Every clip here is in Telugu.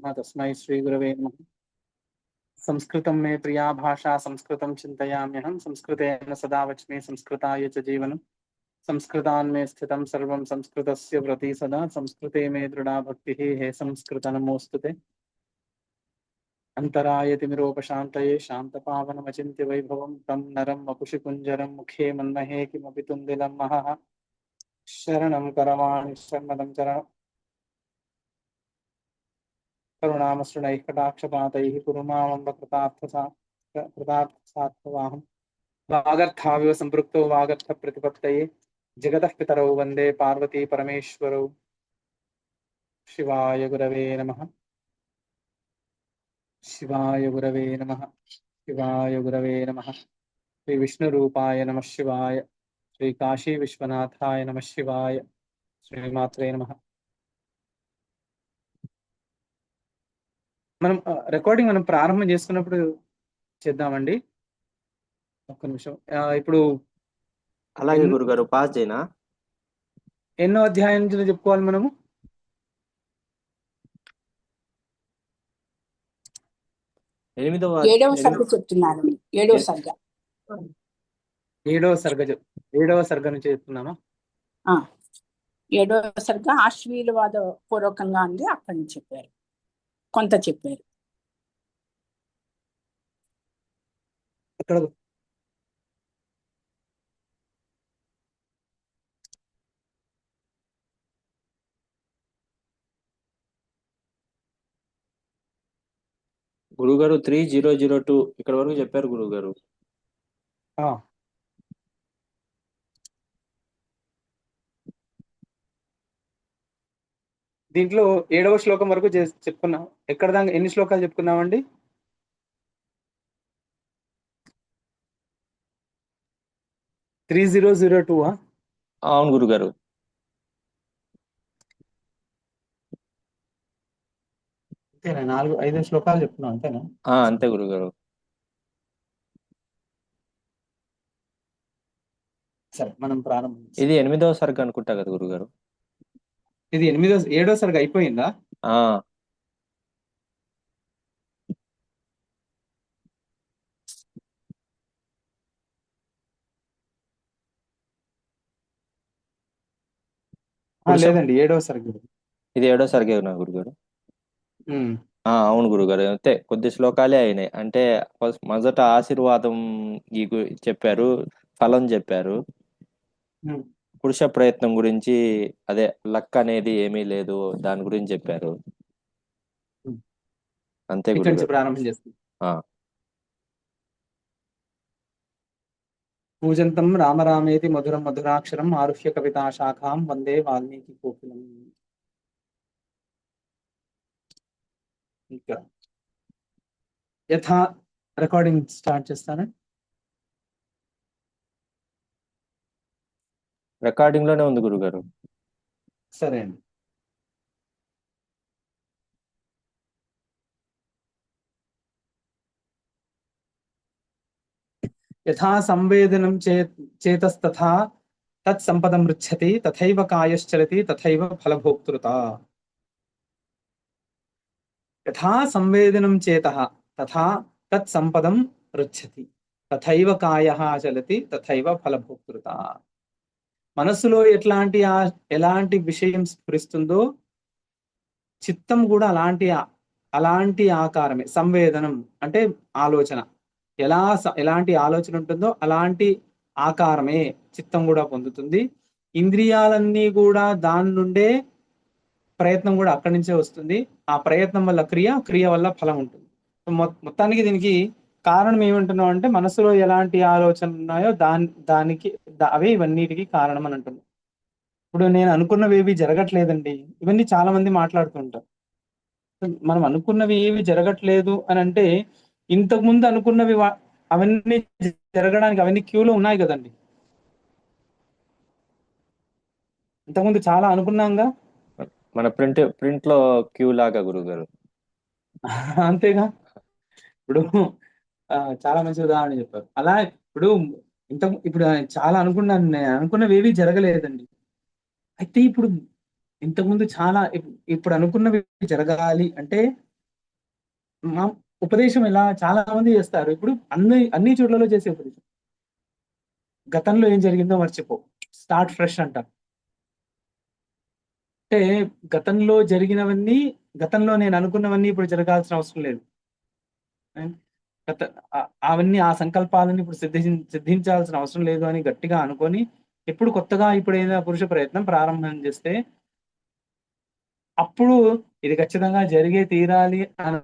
नमः तस्मै श्रीगुरवे नमः। संस्कृतं मे प्रिया भाषा, संस्कृतं चिन्तयाम्यहं, संस्कृतेन सदा वच्मि, संस्कृताय च जीवनं। संस्कृतान्मे स्थितं सर्वं, संस्कृतस्य व्रती सदा, संस्कृते मे दृढा भक्तिः, हे संस्कृत नमोऽस्तु ते। अन्तरायतिमिरोपशान्तये शान्तपावनमचिन्त्य वैभवं तं नरं वपुषि कुञ्जरं मुखे मन्महे किमपि तुन्दिलं महः। शरणं करवाणि शरणं चरणं करुणामसृणैः कटाक्षपातैः कुरु मामम्ब कृतार्थसार्थवाहम्। वागर्थाविव सम्पृक्तो वागर्थप्रतिपत्तये जगतः पितरौ वन्दे पार्वती परमेश्वरौ। शिवाय गुरवे नमः। शिवाय गुरवे नमः। शिवाय गुरवे नमः। श्री विष्णुरूपाय नमः शिवाय। श्री काशी विश्वनाथाय नमः शिवाय। శ్రీమాత్రే నమః. మనం రికార్డింగ్ ప్రారంభం చేసుకున్నప్పుడు చేద్దామండి. ఒక్క నిమిషం. ఇప్పుడు అలాగే గురుగారు, పాస్ చేయనా? ఎన్నో అధ్యాయం నుంచి చెప్పుకోవాలి మనము? ఏడవ సర్గ చెప్తున్నాను. ఏడవ సర్గ నుంచి చెప్తున్నామా? ఏడవ సర్గ ఆశీర్వాద పూర్వకంగా ఉంది. అక్కడి నుంచి చెప్పారు, కొంత చెప్పారు. అక్కడ గురుగారు 3002 ఇక్కడ వరకు చెప్పారు గురుగారు. దీంట్లో 7వ శ్లోకం వరకు చెప్పుకున్నాం. ఎక్కడ దాకా ఎన్ని శ్లోకాలు చెప్పుకున్నామండి? 3002. అవును గురుగారు. అంతేనా? 4-5 శ్లోకాలు చెప్పుకున్నాం, అంతేనా? అంతే గురుగారు. సరే, మనం ప్రారంభం. ఇది 8వ సర్గ అనుకుంటా కదా గురుగారు? ఇది 7వ సర్గ అయిపోయిందా? లేదండి, 7వ సర్గ. ఇది 7వ సర్గే గురుగారు. అవును గురుగారు. అంతే, కొద్ది శ్లోకాలే అయినాయి. అంటే మొదట ఆశీర్వాదం చెప్పారు, ఫలం చెప్పారు, పురుష ప్రయత్నం గురించి, అదే లక్ అనేది ఏమీ లేదు దాని గురించి చెప్పారు. అంతే గురుగారు. ప్రారంభం చేస్తుంది. పూజంతం రామరామేతి మధురం మధురాక్షరం ఆరుహ్య కవితా శాఖాం వందే వాల్మీకి కోకిలం. ఇంకా రికార్డింగ్ స్టార్ట్ చేస్తాను. రికార్డింగ్ లోనే ఉంది గురుగారు. సరే అండి. యథా సంవేదనం చేతస్తథా తత్సంపదం రుచ్ఛతి తథైవ కాయశ్చలతి తథైవ ఫలభోక్తృత. యథా సంవేదనం చేతః తథా తత్సంపదం రుచ్ఛతి తథైవ కాయః చలతి తథైవ ఫలభోక్తృత. మనస్సులో ఎలాంటి విషయం స్ఫురిస్తుందో చిత్తం కూడా అలాంటి ఆకారమే. సంవేదనం అంటే ఆలోచన. ఎలాంటి ఆలోచన ఉంటుందో అలాంటి ఆకారమే చిత్తం కూడా పొందుతుంది. ఇంద్రియాలన్నీ కూడా దాని నుండే, ప్రయత్నం కూడా అక్కడి నుంచే వస్తుంది. ఆ ప్రయత్నం వల్ల క్రియ వల్ల ఫలం ఉంటుంది. మొత్తానికి దీనికి కారణం ఏమంటున్నాం అంటే, మనసులో ఎలాంటి ఆలోచనలు ఉన్నాయో దానికి అవే ఇవన్నిటికీ కారణం అని అంటున్నాం. ఇప్పుడు నేను అనుకున్నవి ఏవి జరగట్లేదండి, ఇవన్నీ చాలా మంది మాట్లాడుతుంటారు. మనం అనుకున్నవి ఏవి జరగట్లేదు అని అంటే, ఇంతకు ముందు అనుకున్నవి అవన్నీ జరగడానికి అవన్నీ క్యూలో ఉన్నాయి కదండి. ఇంతకుముందు చాలా అనుకున్నాంగా, మన ప్రింట్ లో క్యూ లాగా గురుగారు. అంతేగా. ఇప్పుడు చాలా మంచి ఉదాహరణ చెప్పారు. అలా ఇప్పుడు చాలా అనుకున్నాను, నేను అనుకున్నవి ఏవి జరగలేదండి. అయితే ఇప్పుడు ఇంతకుముందు చాలా ఇప్పుడు అనుకున్నవి జరగాలి అంటే మా ఉపదేశం ఎలా చాలా మంది చేస్తారు. ఇప్పుడు అన్ని చోట్లలో చేసే ఉపదేశం, గతంలో ఏం జరిగిందో మర్చిపో, స్టార్ట్ ఫ్రెష్ అంటారు. అంటే గతంలో జరిగినవన్నీ, గతంలో నేను అనుకున్నవన్నీ ఇప్పుడు జరగాల్సిన అవసరం లేదు. గత అవన్నీ, ఆ సంకల్పాలని ఇప్పుడు సిద్ధించాల్సిన అవసరం లేదు అని గట్టిగా అనుకొని, ఇప్పుడు కొత్తగా ఇప్పుడు ఏదైనా పురుష ప్రయత్నం ప్రారంభం చేస్తే, అప్పుడు ఇది ఖచ్చితంగా జరిగే తీరాలి అని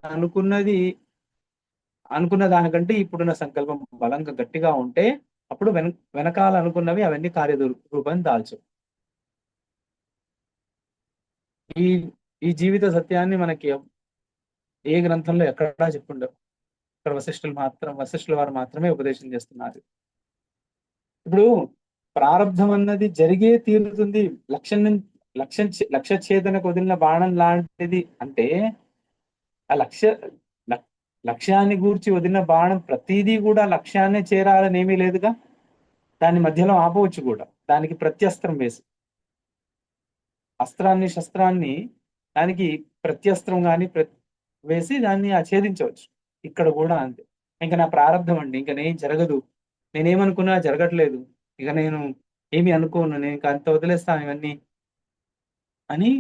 అనుకున్న దానికంటే ఇప్పుడున్న సంకల్పం బలంగా గట్టిగా ఉంటే, అప్పుడు వెనకాల అనుకున్నవి అవన్నీ కార్యరూపం దాల్చు. ఈ ఈ జీవిత సత్యాన్ని మనకి ఏ గ్రంథంలో ఎక్కడా చెప్పుండవు. ఇక్కడ వశిష్ఠుల వారు మాత్రమే ఉపదేశం చేస్తున్నారు. ఇప్పుడు ప్రారంధం అన్నది జరిగే తీరుతుంది. లక్ష్య ఛేదనకు వదిలిన బాణం లాంటిది. అంటే ఆ లక్ష్యాన్ని గూర్చి వదిలిన బాణం ప్రతిదీ కూడా లక్ష్యాన్ని చేరాలని ఏమీ లేదుగా. దాన్ని మధ్యలో ఆపవచ్చు కూడా, దానికి ప్రత్యస్త్రం వేసి. శస్త్రాన్ని దానికి ప్రత్యస్త్రం కానీ వేసి దాన్ని ఛేదించవచ్చు. ఇక్కడ కూడా అంతే. ఇంకా నా ప్రారంధం అండి, ఇంకా నేను జరగదు, నేనేమనుకున్నా జరగట్లేదు, ఇక నేను ఏమి అనుకోను, నేను ఇంకా అంత వదిలేస్తాను ఇవన్నీ అని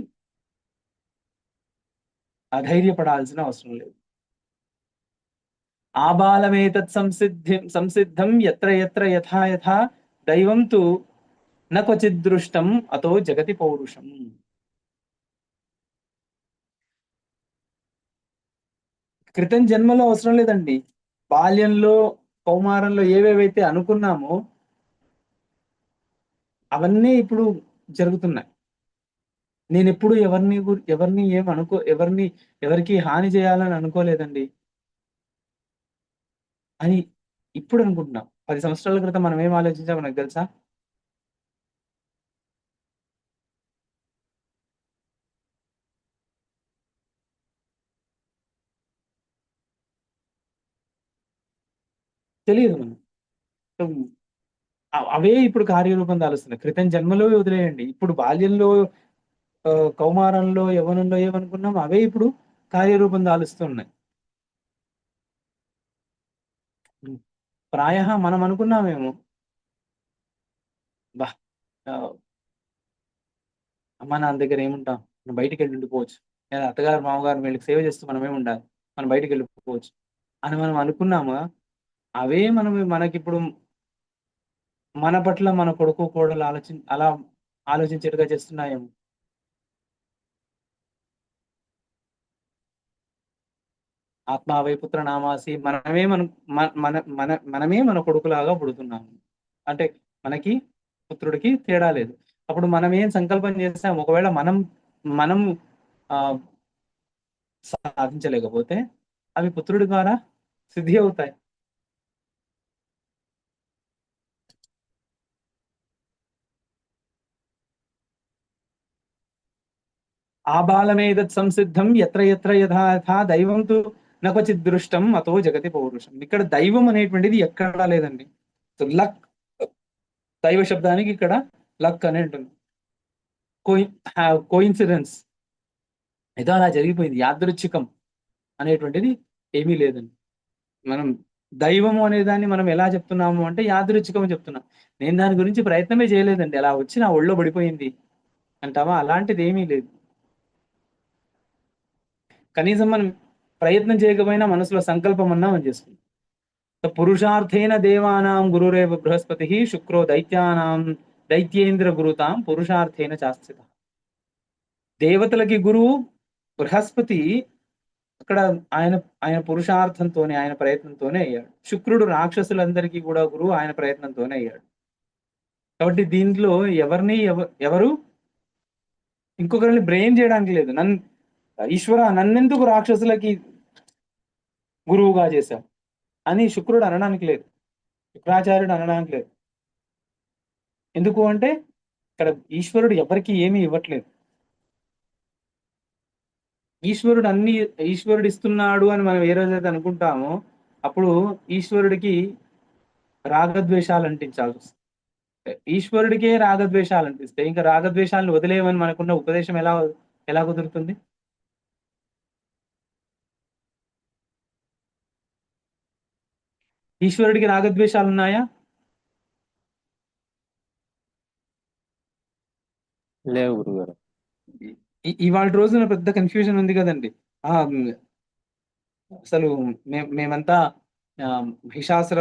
అధైర్యపడాల్సిన అవసరం లేదు. ఆబాలమేతత్ సంసిద్ధం ఎత్ర ఎత్ర యథా యథా దైవం తు న క్వచిదృష్టం అతో జగతి పౌరుషం. క్రితం జన్మలో అవసరం లేదండి. బాల్యంలో, కౌమారంలో ఏవేవైతే అనుకున్నామో అవన్నీ ఇప్పుడు జరుగుతున్నాయి. నేను ఎప్పుడు ఎవరిని ఎవరికి హాని చేయాలని అనుకోలేదండి అని ఇప్పుడు అనుకుంటున్నాం. 10 సంవత్సరాల క్రితం మనం ఏం ఆలోచించామో నాకు తెలుసా? తెలియదు మనం. అవే ఇప్పుడు కార్యరూపం దాలుస్తున్నాయి. క్రితం జన్మలో వదిలేయండి, ఇప్పుడు బాల్యంలో, కౌమారంలో, యవ్వనంలో ఏమనుకున్నాం అవే ఇప్పుడు కార్యరూపం దాలుస్తున్నాయి. ప్రాయः మనం అనుకున్నామేమో, బా అమ్మా నాన్న దగ్గర ఏముంటాం, మనం బయటికి వెళ్ళి ఉండిపోవచ్చు, లేదా అత్తగారు మామగారు వీళ్ళకి సేవ చేస్తూ మనం ఏముండాలి, మనం బయటికి వెళ్ళిపోవచ్చు అని మనం అనుకున్నామా? అవే మనకిప్పుడు మన పట్ల మన కొడుకు కోడలు అలా ఆలోచించేట్టుగా చేస్తున్నాయేమో. ఆత్మావై పుత్ర నామాసి, మనమే మన కొడుకులాగా పుడుతున్నాము. అంటే మనకి పుత్రుడికి తేడా లేదు. అప్పుడు మనం ఏం సంకల్పం చేస్తాం, ఒకవేళ మనం సాధించలేకపోతే అవి పుత్రుడి ద్వారా సిద్ధి అవుతాయి. ఆబాలమేదత్ సంసిద్ధం ఎత్ర ఎత్ర యథా యథా దైవం తు న క్వచిద్ దృష్టం అతో జగతి పౌరుషం. ఇక్కడ దైవం అనేటువంటిది ఎక్కడా లేదండి. లక్, దైవ శబ్దానికి ఇక్కడ లక్ అని ఉంటుంది. కోయిన్సిడెన్స్, ఏదో అలా జరిగిపోయింది, యాదృచ్ఛికం అనేటువంటిది ఏమీ లేదండి. మనం దైవము అనే దాన్ని మనం ఎలా చెప్తున్నాము అంటే యాదృచ్ఛికం చెప్తున్నాం. నేను దాని గురించి ప్రయత్నమే చేయలేదండి, అలా వచ్చి నా ఒళ్ళో పడిపోయింది అంటావా? అలాంటిది ఏమీ లేదు. కనీసం మనం ప్రయత్నం చేయకపోయినా మనసులో సంకల్పం అన్నా మనం చేసుకుంటాం. పురుషార్థేన దేవానాం గురురేవ బృహస్పతి శుక్రో దైత్యేంద్ర గురుతాం పురుషార్థేన చాస్థిత. దేవతలకి గురువు బృహస్పతి. అక్కడ ఆయన పురుషార్థంతోనే, ఆయన ప్రయత్నంతోనే అయ్యాడు. శుక్రుడు రాక్షసులందరికీ కూడా గురువు, ఆయన ప్రయత్నంతోనే అయ్యాడు. కాబట్టి దీంట్లో ఎవరు ఇంకొకరిని బ్రెయిన్ చేయడానికి లేదు. ఈశ్వర నన్నెందుకు రాక్షసులకి గురువుగా చేశావు అని శుక్రుడు అనడానికి లేదు, శుక్రాచార్యుడు అనడానికి లేదు. ఎందుకు అంటే ఇక్కడ ఈశ్వరుడు ఎవరికి ఏమీ ఇవ్వట్లేదు. ఈశ్వరుడు ఇస్తున్నాడు అని మనం ఏ రోజైతే అనుకుంటామో అప్పుడు ఈశ్వరుడికి రాగద్వేషాలు అంటించాల్సి వస్తుంది. ఈశ్వరుడికే రాగద్వేషాలు అనిపిస్తే ఇంకా రాగద్వేషాలను వదిలేయమని మనకున్న ఉపదేశం ఎలా కుదురుతుంది? ఈశ్వరుడికి రాగద్వేషాలు ఉన్నాయా? లేవు గురుగారు. ఇవాళ రోజున పెద్ద కన్ఫ్యూజన్ ఉంది కదండి. ఆ అసలు మేమంతా మహిషాసుర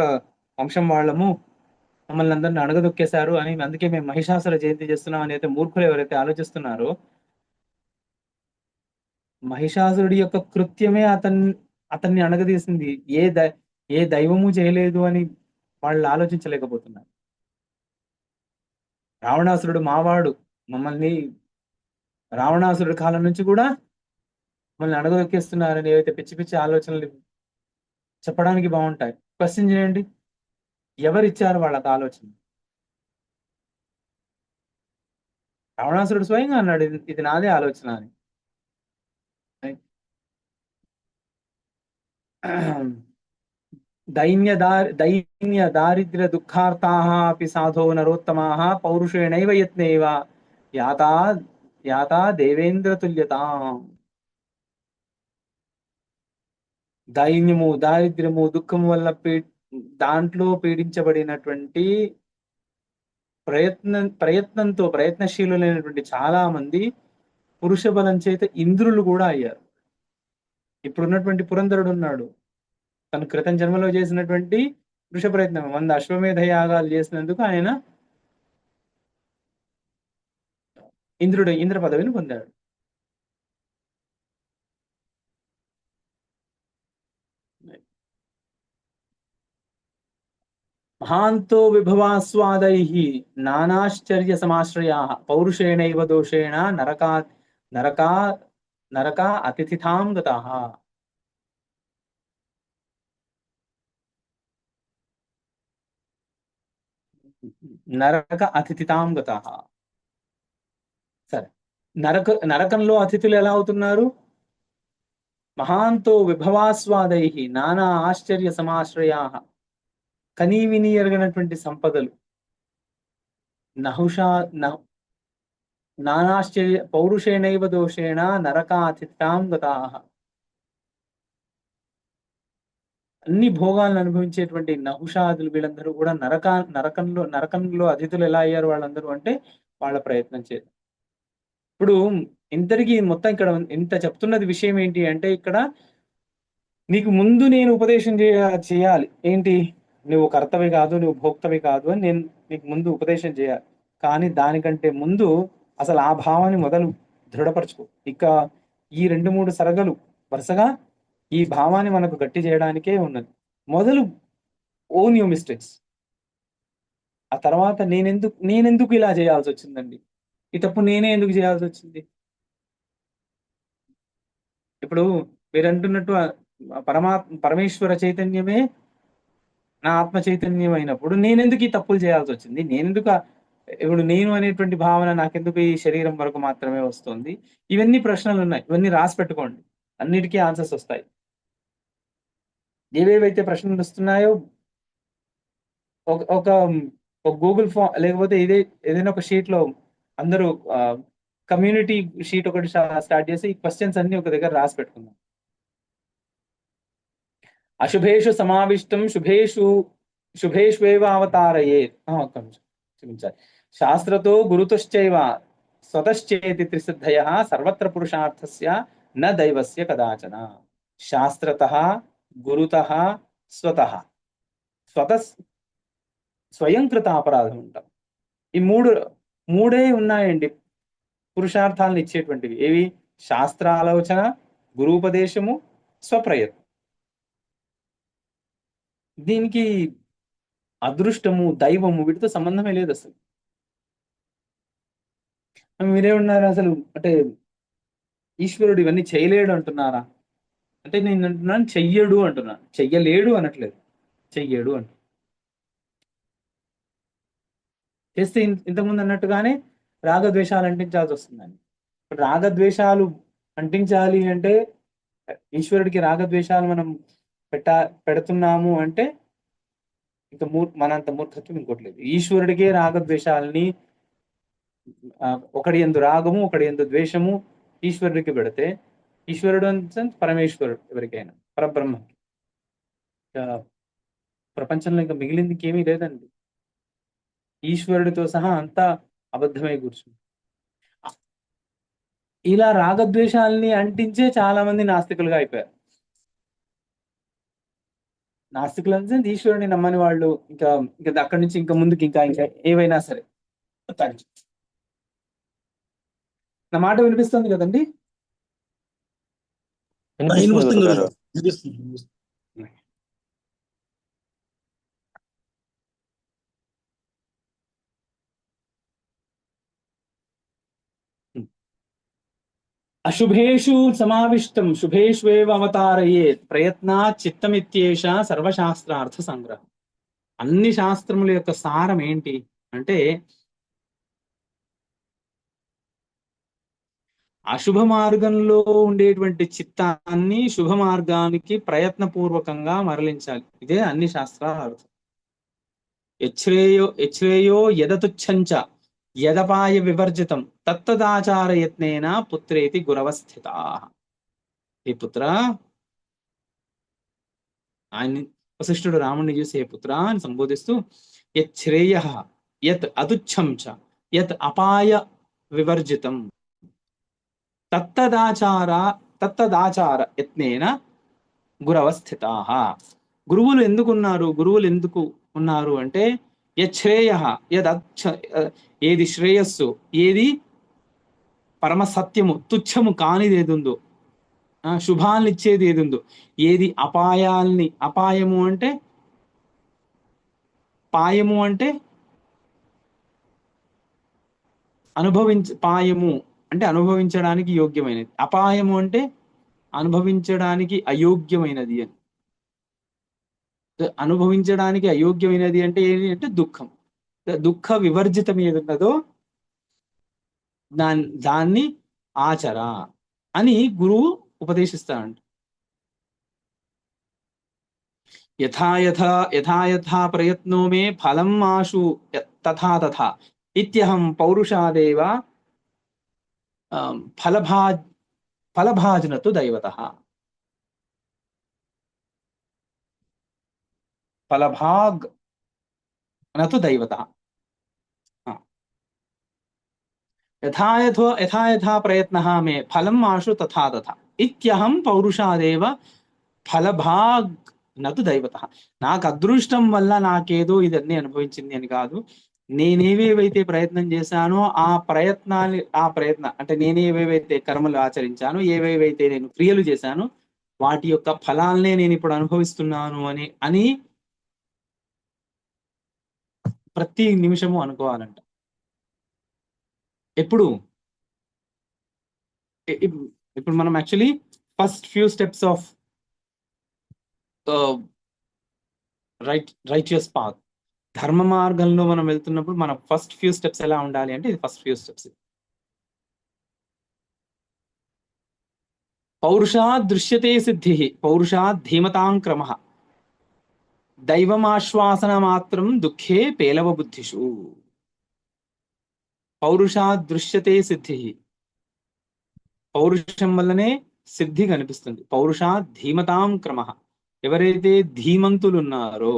వంశం వాళ్ళము, మమ్మల్ని అందరిని అణగదొక్కేశారు అని, అందుకే మేము మహిషాసుర జయంతి చేస్తున్నాం అని అయితే మూర్ఖులు ఎవరైతే ఆలోచిస్తున్నారో, మహిషాసురుడి యొక్క కృత్యమే అతన్ని అణగదీసింది. ఏ దైవము చేయలేదు అని వాళ్ళు ఆలోచించలేకపోతున్నారు. రావణాసురుడు మావాడు, మమ్మల్ని రావణాసురుడి కాలం నుంచి కూడా మమ్మల్ని అణగదొక్కేస్తున్నారని ఏవైతే పిచ్చి పిచ్చి ఆలోచనలు చెప్పడానికి బాగుంటాయి. క్వశ్చన్ చేయండి, ఎవరిచ్చారు వాళ్ళకి ఆలోచన? రావణాసురుడు స్వయంగా అన్నాడు, ఇది నాదే ఆలోచన అని. దైన్య దారిద్ర్య దుఃఖార్తాః అపి సాధో నరోత్తమాః పౌరుషేణైవ యత్నైవ యాతా యాతా దేవేంద్ర తుల్యతాం. దైన్యము, దారిద్ర్యము, దుఃఖము వల్ల దాంట్లో పీడించబడినటువంటి ప్రయత్నశీలులైనటువంటి చాలా మంది పురుష బలం చేత ఇంద్రులు కూడా అయ్యారు. ఇప్పుడున్నటువంటి పురంధరుడు ఉన్నాడు, తను క్రితం జన్మలో చేసినటువంటి పురుష ప్రయత్నం 100 అశ్వమేధ యాగాలు చేసినందుకు ఆయన ఇంద్ర పదవిని పొందాడు. మహాంతో విభవాస్వాదైః నానాశ్చర్య సమాశ్రయాః పౌరుషేణైవ దోషేణ నరకా అతిథితాం గతాః. నరక అతిథితాం గతాః. సరే, నరకంలో అతిథులు ఎలా అవుతున్నారు? మహాంతో విభవాస్వాదైః నానా ఆశ్చర్య సమాశ్రయాః, కనీ విని ఎరగనటువంటి సంపదలు, నానాశ్చర్య పౌరుషేణైవ దోషేణ నరకాతిథితాం గతాః. అన్ని భోగాలను అనుభవించేటువంటి నహుషాదులు వీళ్ళందరూ కూడా నరకంలో అతిథులు ఎలా అయ్యారు వాళ్ళందరూ అంటే వాళ్ళ ప్రయత్నం చేత. ఇప్పుడు ఇంతటికి మొత్తం ఇక్కడ ఇంత చెప్తున్నది విషయం ఏంటి అంటే, ఇక్కడ నీకు ముందు నేను ఉపదేశం చేయాలి. ఏంటి? నువ్వు కర్తవి కాదు, నువ్వు భోక్తవి కాదు అని నేను నీకు ముందు ఉపదేశం చేయాలి. కానీ దానికంటే ముందు అసలు ఆ భావాన్ని మొదలు దృఢపరచుకో. ఇక ఈ 2-3 సరగలు వరుసగా ఈ భావాన్ని మనకు గట్టి చేయడానికే ఉన్నది. మొదలు ఓన్ యువర్ మిస్టేక్స్. ఆ తర్వాత నేనెందుకు ఇలా చేయాల్సి వచ్చిందండి, ఈ తప్పు నేనే ఎందుకు చేయాల్సి వచ్చింది? ఇప్పుడు మీరు అంటున్నట్టు పరమేశ్వర చైతన్యమే నా ఆత్మ చైతన్యం అయినప్పుడు నేనెందుకు ఈ తప్పులు చేయాల్సి వచ్చింది? ఇప్పుడు నేను అనేటువంటి భావన నాకెందుకు ఈ శరీరం వరకు మాత్రమే వస్తుంది? ఇవన్నీ ప్రశ్నలు ఉన్నాయి, ఇవన్నీ రాసి పెట్టుకోండి, అన్నిటికీ ఆన్సర్స్ వస్తాయి. ఏవేవైతే ప్రశ్నలు వస్తున్నాయో ఒక గూగుల్ ఫామ్ లేకపోతే ఏదైనా ఒక షీట్ లో అందరూ కమ్యూనిటీ షీట్ ఒకటి స్టార్ట్ చేసి ఈ క్వశ్చన్స్ అన్ని ఒక దగ్గర రాసి పెట్టుకుందాం. అశుభేషు సమావిష్టం శుభేష్వేవ అవతారయే. క్షమించాలి. శాస్త్రతో గురుతుశ్చైవ స్వతశ్చేతి త్రిసిద్ధయః సర్వత్ర పురుషార్థస్య న దైవస్య కదాచన. శాస్త్రతః, గురుతః, స్వతః. స్వయంకృత అపరాధం ఉంటాం. ఈ మూడే ఉన్నాయండి పురుషార్థాలను ఇచ్చేటువంటివి. ఏవి? శాస్త్రాలోచన, గురూపదేశము, స్వప్రయత్నం. దీనికి అదృష్టము, దైవము వీటితో సంబంధమే లేదు అసలు. మీరేమన్నారు అసలు అంటే ఈశ్వరుడు ఇవన్నీ చేయలేడు అంటున్నారా అంటే, నేను అంటున్నాను చెయ్యడు అంటున్నాను, చెయ్యలేడు అనట్లేదు, చెయ్యడు అంటు. చేస్తే ఇంతకుముందు అన్నట్టుగానే రాగద్వేషాలు అంటించాల్సి వస్తుందండి. రాగద్వేషాలు అంటించాలి అంటే, ఈశ్వరుడికి రాగద్వేషాలు మనం పెడుతున్నాము అంటే ఇంకా మనంత మూర్ఖత్వం ఇంకోట్లేదు. ఈశ్వరుడికే రాగద్వేషాలని ఒకడి యందు రాగము, ఒకడి యందు ద్వేషము ఈశ్వరుడికి పెడితే, ఈశ్వరుడు అంటే పరమేశ్వరుడు ఎవరికైనా, పరబ్రహ్మ ప్రపంచంలో ఇంకా మిగిలింది ఇంకేమీ లేదండి. ఈశ్వరుడితో సహా అంతా అబద్ధమై కూర్చుంది. ఇలా రాగద్వేషాలని అంటించే చాలా మంది నాస్తికులుగా అయిపోయారు. నాస్తికులు అంటే ఈశ్వరుని నమ్మని వాళ్ళు ఇంకా ఇంకా అక్కడి నుంచి ఇంకా ముందుకి ఇంకా ఇంకా ఏవైనా సరే. నా మాట వినిపిస్తుంది కదండి? వినిపిస్తుంది గురుగారు. అశుభేషు సమావిష్టం శుభేష్వేవ అవతారయేత్ ప్రయత్నాత్ చిత్తమిత్యేష సర్వశాస్త్రార్థ సంగ్రహం. అన్ని శాస్త్రముల యొక్క సారం ఏంటి అంటే అశుభ మార్గంలో ఉండేటువంటి చిత్తాన్ని శుభ మార్గానికి ప్రయత్నపూర్వకంగా మరలించాలి. ఇదే అన్ని శాస్త్రాల అర్థం. యచ్రేయో యదతుచ్ఛంచ యదపాయ వివర్జితం తత్తదాచార యత్నేన పుత్రేతి గురవస్థితా. ఏ పుత్ర, ఆయన్ని వశిష్ఠుడు రాముడిని చూసి ఏ పుత్ర అని సంబోధిస్తూ యచ్రేయ యత్ అతుచ్ఛం చ యత్ అపాయ వివర్జితం తత్తదాచార యత్నేన గురవస్థితా. గురువులు ఎందుకు ఉన్నారు అంటే యచ్రేయ ఏది శ్రేయస్సు, ఏది పరమ సత్యము, తుచ్చము కానిది ఏది ఉందో, శుభాలను ఇచ్చేది ఏది ఉందో, ఏది అపాయము అంటే పాయము అంటే పాయము అంటే అనుభవించడానికి యోగ్యమైనది, అపాయము అంటే అనుభవించడానికి అయోగ్యమైనది అని. అనుభవించడానికి అయోగ్యమైనది అంటే ఏంటి అంటే దుఃఖం. దుఃఖ వివర్జితం ఏదున్నదో దాన్ని ఆచర అని గురువు ఉపదేశిస్తాడంట. యథా ప్రయత్నో మే ఫలం ఆశు తథా ఇత్యహం పౌరుషాదేవ ఫలభాజనతు దైవతః. ఫలభాగ్ నతు దైవతః. యథా ప్రయత్నః మే ఫలం ఆశు తథా ఇత్యహం పౌరుషాదేవ ఫలభాగ్ నతు దైవతః. నాకు అదృష్టం వల్ల నాకేదో ఇదన్నీ అనుభవించింది అని కాదు, నేనేవేవైతే ప్రయత్నం చేశానో ఆ ప్రయత్న అంటే నేనేవేవైతే కర్మలు ఆచరించానో, ఏవేవైతే నేను క్రియలు చేశానో వాటి యొక్క ఫలాలనే నేను ఇప్పుడు అనుభవిస్తున్నాను అని ప్రతి నిమిషము అనుకోవాలంట. ఇప్పుడు మనం actually first few steps of righteous path, ధర్మ మార్గంలో మనం వెళ్తున్నప్పుడు మన ఫస్ట్ ఫ్యూ స్టెప్స్ ఎలా ఉండాలి అంటే ఇది ఫస్ట్ ఫ్యూ స్టెప్స్. పౌరుషాద్ దృశ్యతే సిద్ధి పౌరుషాద్ ధీమతాం క్రమః దైవమాశ్వాసన మాత్రం దుఃఖే పేలవ బుద్ధిషు. పౌరుషాద్ దృశ్యతే సిద్ధి, పౌరుషం వల్లనే సిద్ధి కనిపిస్తుంది. పౌరుషాద్ ధీమతాం క్రమః, ఎవరైతే ధీమంతులు ఉన్నారో,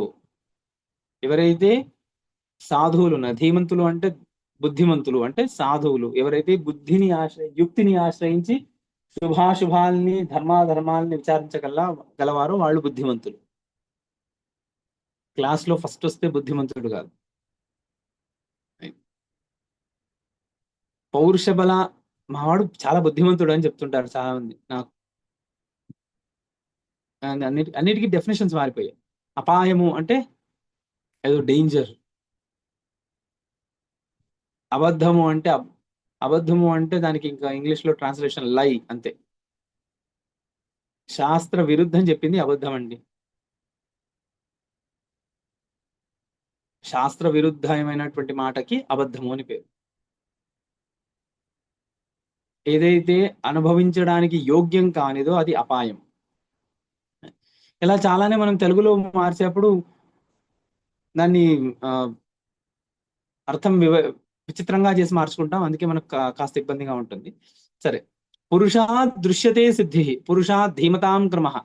ఎవరైతే సాధువులు ఉన్నారు, ధీమంతులు అంటే బుద్ధిమంతులు అంటే సాధువులు, ఎవరైతే యుక్తిని ఆశ్రయించి శుభాశుభాల్ని ధర్మాధర్మాల్ని విచారించగలవారో వాళ్ళు బుద్ధిమంతులు. క్లాస్లో ఫస్ట్ వస్తే బుద్ధిమంతుడు కాదు. పౌరుష బల మావాడు చాలా బుద్ధిమంతుడు అని చెప్తుంటారు చాలా మంది నాకు. అన్నిటికీ డెఫినేషన్స్ మారిపోయాయి. అపాయము అంటే ఏదో డేంజర్, అబద్ధము అంటే దానికి ఇంకా ఇంగ్లీష్లో ట్రాన్స్లేషన్ లై అంతే. శాస్త్ర విరుద్ధం చెప్పింది అబద్ధం అండి. శాస్త్ర విరుద్ధమైనటువంటి మాటకి అబద్ధము అని పేరు. ఏదైతే అనుభవించడానికి యోగ్యం కానిదో అది అపాయం. ఇలా చాలానే మనం తెలుగులో మార్చేప్పుడు దాన్ని అర్థం విచిత్రంగా చేసి మార్చుకుంటాం, అందుకే మనకు కాస్త ఇబ్బందిగా ఉంటుంది. సరే, పురుషాద్ దృశ్యతే సిద్ధి పురుషాద్ ధీమతాం క్రమః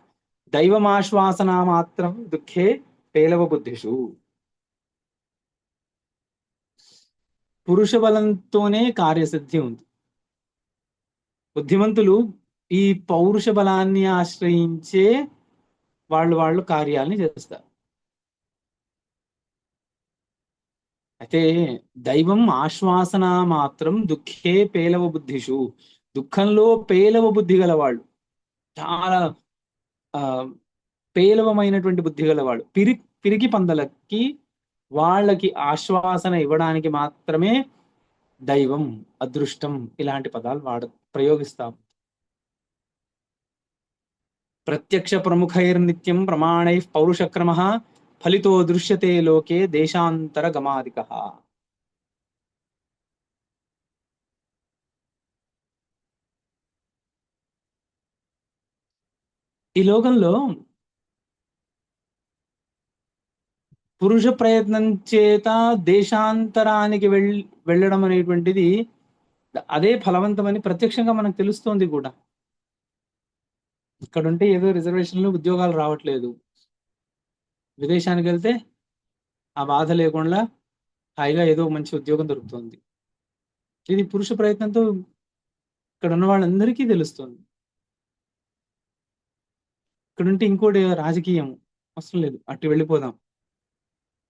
దైవమాశ్వాసన మాత్రం దుఃఖే పేలవ బుద్ధిషు. పురుష బలంతోనే కార్యసిద్ధి ఉంది. బుద్ధిమంతులు ఈ పౌరుష బలాన్ని ఆశ్రయించే వాళ్ళు కార్యాలని చేస్తారు. అయితే దైవం ఆశ్వాసన మాత్రం దుఃఖే పేలవ బుద్ధిషు. దుఃఖంలో పేలవ బుద్ధి గలవాళ్ళు, చాలా ఆ పేలవమైనటువంటి బుద్ధి గలవాళ్ళు, పిరికి పందలకి వాళ్ళకి ఆశ్వాసన ఇవ్వడానికి మాత్రమే దైవం, అదృష్టం ఇలాంటి పదాలు ప్రయోగిస్తాం. ప్రత్యక్ష ప్రముఖైర్నిత్యం ప్రమాణైః పౌరుషక్రమః ఫలితో దృశ్యతే లోకే దేశాంతర గమాదికః. ఈ లోకంలో పురుష ప్రయత్నం చేత దేశాంతరానికి వెళ్ళడం అనేటువంటిది అదే ఫలవంతమని ప్రత్యక్షంగా మనకు తెలుస్తోంది కూడా. ఇక్కడ ఉంటే ఏదో రిజర్వేషన్లు, ఉద్యోగాలు రావట్లేదు, విదేశానికి వెళ్తే ఆ బాధ లేకుండా హాయిగా ఏదో మంచి ఉద్యోగం దొరుకుతుంది. ఇది పురుష ప్రయత్నంతో ఇక్కడ ఉన్న వాళ్ళందరికీ తెలుస్తుంది. ఇక్కడ ఉంటే ఇంకోటి రాజకీయం అవసరం లేదు, అటు వెళ్ళిపోదాం,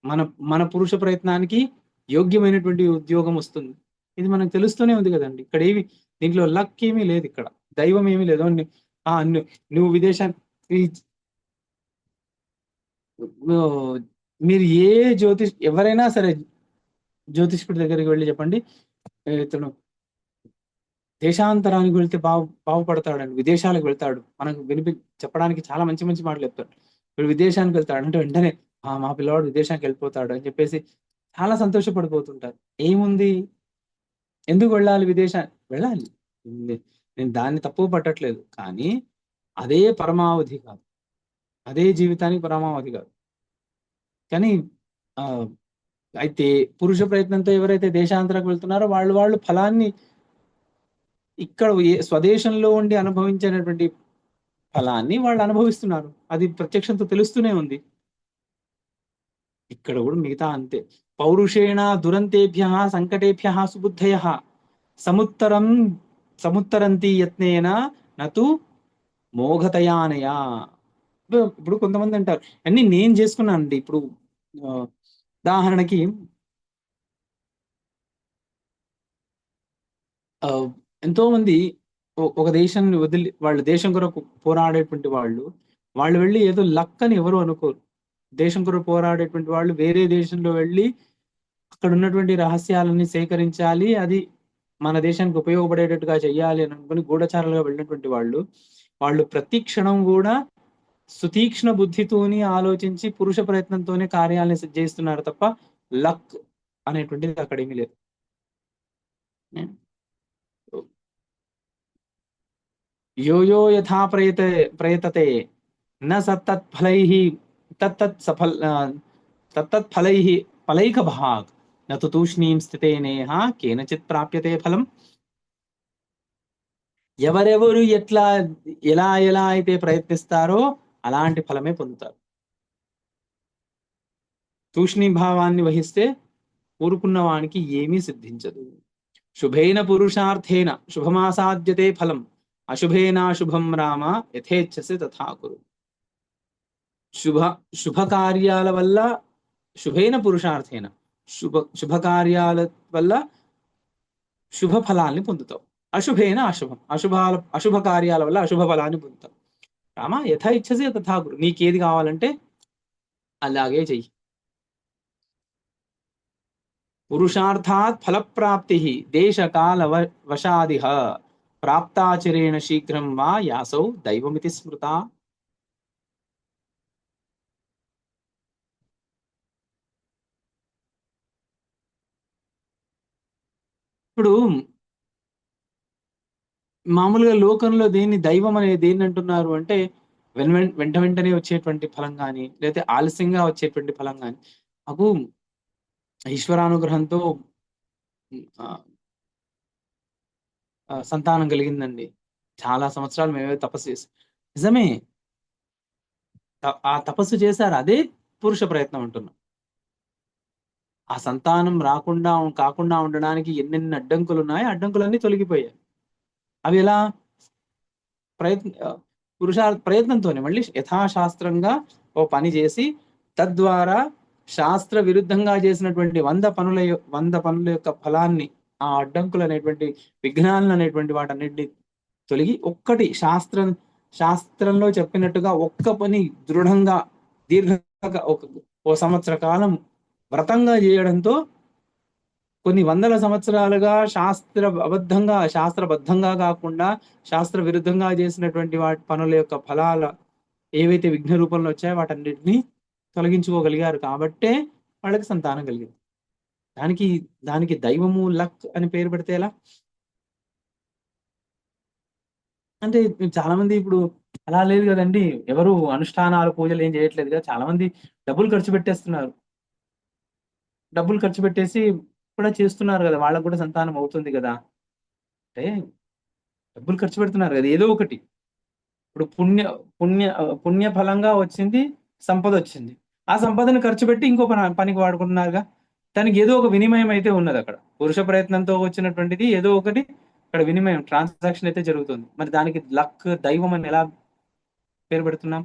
మన మన పురుష ప్రయత్నానికి యోగ్యమైనటువంటి ఉద్యోగం వస్తుంది. ఇది మనకు తెలుస్తూనే ఉంది కదండి. ఇక్కడ ఏమి దీంట్లో లక్ ఏమీ లేదు, ఇక్కడ దైవం ఏమీ లేదు. నువ్వు విదేశానికి మీరు ఎవరైనా సరే జ్యోతిష్కుడి దగ్గరికి వెళ్ళి చెప్పండి, ఇతను దేశాంతరానికి వెళ్తే బాగుపడతాడండి, విదేశాలకు వెళ్తాడు, మనకు చెప్పడానికి చాలా మంచి మంచి మాటలు చెప్తాడు. వీడు విదేశానికి వెళ్తాడు అంటే వెంటనే మా పిల్లవాడు విదేశానికి వెళ్ళిపోతాడు అని చెప్పేసి చాలా సంతోషపడిపోతుంటారు. ఏముంది, ఎందుకు వెళ్ళాలి వెళ్ళాలి, నేను దాన్ని తప్పు పట్టట్లేదు, కానీ అదే పరమావధి కాదు, అదే జీవితానికి పరమావధి కాదు. కానీ అయితే పురుష ప్రయత్నంతో ఎవరైతే దేశాంతరకు వెళ్తున్నారో వాళ్ళు ఫలాన్ని ఇక్కడ స్వదేశంలో ఉండి అనుభవించినటువంటి ఫలాన్ని వాళ్ళు అనుభవిస్తున్నారు. అది ప్రత్యక్షంతో తెలుస్తూనే ఉంది. ఇక్కడ కూడా మిగతా అంతే. పౌరుషేణ దురంతేభ్య సంకటేభ్య సుబుద్ధయ సముత్తరంతి యత్నేన నతు మోఘతయానయా. ఇప్పుడు కొంతమంది అంటారు అన్ని నేను చేసుకున్నానండి. ఇప్పుడు ఉదాహరణకి ఎంతో మంది ఒక దేశాన్ని వదిలి వాళ్ళ దేశం కొరకు పోరాడేటువంటి వాళ్ళు వెళ్ళి ఏదో లక్ అని ఎవరు అనుకోరు. దేశం కొరకు పోరాడేటువంటి వాళ్ళు వేరే దేశంలో వెళ్ళి అక్కడ ఉన్నటువంటి రహస్యాలని సేకరించాలి, అది మన దేశానికి ఉపయోగపడేటట్టుగా చెయ్యాలి అని అనుకుని గూఢచారులుగా వెళ్ళినటువంటి వాళ్ళు ప్రతి క్షణం కూడా సుతీక్ష్ణ బుద్ధితోని ఆలోచించి పురుష ప్రయత్నంతోనే కార్యాలను చేస్తున్నారు తప్ప లక్ అనేటువంటిది అక్కడ ఏమీ లేదు. యో యో యథా ప్రయతతే న సత్తత్ఫలైః తత్తత్ఫలైః ఫలైక భాగ్ నతు తూష్ణీం స్థితేనేహ కేనచిత్ ప్రాప్యతే ఫలం. ఎవరెవరు ఎలా అయితే ప్రయత్నిస్తారో అలాంటి ఫలమే పొందుతారు. తూష్ణీ భావాన్ని వహిస్తే ఊరుకున్న వానికి ఏమీ సిద్ధించదు. శుభేన పురుషార్థేన శుభమాసాద్యతే ఫలం అశుభేనాశుభం రామ యథేచ్ఛసి తథా కురు. శుభ కార్యాల వల్ల శుభేన పురుషార్థేన శుభకార్యాల వల్ల శుభ ఫలాన్ని పొందుతావు. అశుభేన అశుభ కార్యాల వల్ల అశుభ ఫలాన్ని పొందుతావు. రామ యథా ఇచ్ఛసి తథా కురు. నీకేది కావాలంటే అలాగే చెయ్యి. పురుషార్థాత్ ఫలప్రాప్తి దేశకాల వశాదిహ ప్రాప్తాచరేణ శీఘ్రం వా యాసౌ దైవమితి స్మృత. ఇప్పుడు మామూలుగా లోకంలో దైవం అనేది దేన్ని అంటున్నారు అంటే వెంటనే వచ్చేటువంటి ఫలం కానీ లేకపోతే ఆలస్యంగా వచ్చేటువంటి ఫలం కానీ. మాకు ఈశ్వరానుగ్రహంతో సంతానం కలిగిందండి, చాలా సంవత్సరాలు మేమే తపస్సు చేసాం. నిజమే, ఆ తపస్సు చేశారు, అదే పురుష ప్రయత్నం అంటున్నాం. ఆ సంతానం కాకుండా ఉండడానికి ఎన్నెన్ని అడ్డంకులు ఉన్నాయో అడ్డంకులన్నీ తొలగిపోయాయి. అవి ఎలా? ప్రయత్నంతోనే మళ్ళీ యథాశాస్త్రంగా ఓ పని చేసి తద్వారా శాస్త్ర విరుద్ధంగా చేసినటువంటి 100 పనుల యొక్క ఫలాన్ని, ఆ అడ్డంకులు అనేటువంటి విఘ్నాలను అనేటువంటి వాటన్నిటిని తొలగి ఒక్కటి శాస్త్రంలో చెప్పినట్టుగా ఒక్క పని దృఢంగా దీర్ఘంగా ఓ సంవత్సర కాలం వ్రతంగా చేయడంతో కొన్ని వందల సంవత్సరాలుగా శాస్త్రబద్ధంగా కాకుండా శాస్త్ర విరుద్ధంగా చేసినటువంటి వాటి పనుల యొక్క ఫలాల ఏవైతే విఘ్న రూపంలో వచ్చాయో వాటన్నిటిని తొలగించుకోగలిగారు కాబట్టే వాళ్ళకి సంతానం కలిగింది. దానికి దైవము, లక్ అని పేరు పెడితే ఎలా? అంటే చాలా మంది ఇప్పుడు అలా లేదు కదండి, ఎవరు అనుష్ఠానాలు పూజలు ఏం చేయట్లేదు కదా, చాలా మంది డబ్బులు ఖర్చు పెట్టేస్తున్నారు. డబ్బులు ఖర్చు పెట్టేసి కూడా చేస్తున్నారు కదా, వాళ్ళకు కూడా సంతానం అవుతుంది కదా. అంటే డబ్బులు ఖర్చు పెడుతున్నారు కదా ఏదో ఒకటి. ఇప్పుడు పుణ్య ఫలంగా వచ్చింది, సంపద వచ్చింది. ఆ సంపదను ఖర్చు పెట్టి ఇంకో పనికి వాడుకుంటున్నారుగా. దానికి ఏదో ఒక వినిమయం అయితే ఉన్నది అక్కడ. పురుష ప్రయత్నంతో వచ్చినటువంటిది ఏదో ఒకటి అక్కడ వినిమయం, ట్రాన్సాక్షన్ అయితే జరుగుతుంది. మరి దానికి లక్, దైవం అని ఎలా పేరు పెడుతున్నాం?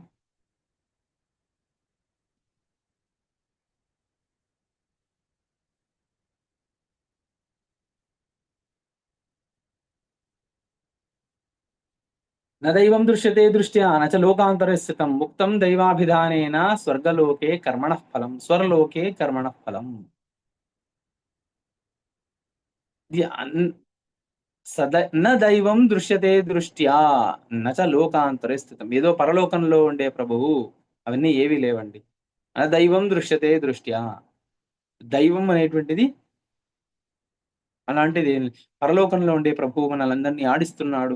నైవం దృశ్యతే దృష్ట్యా నచ లోకాంతరే స్థితం ముక్తం దైవాభిధానేన స్వర్గలోకే కర్మణః ఫలం స్వర్లోకే కర్మణః ఫలం. దైవం దృశ్యతే దృష్ట్యా నచ లోకాంతరే స్థితం. ఏదో పరలోకంలో ఉండే ప్రభువు అవన్నీ ఏవి లేవండి. దైవం దృశ్యతే దృష్ట్యా, దైవం అనేటువంటిది అలాంటిది పరలోకంలో ఉండే ప్రభువు మనలందరినీ ఆడిస్తున్నాడు,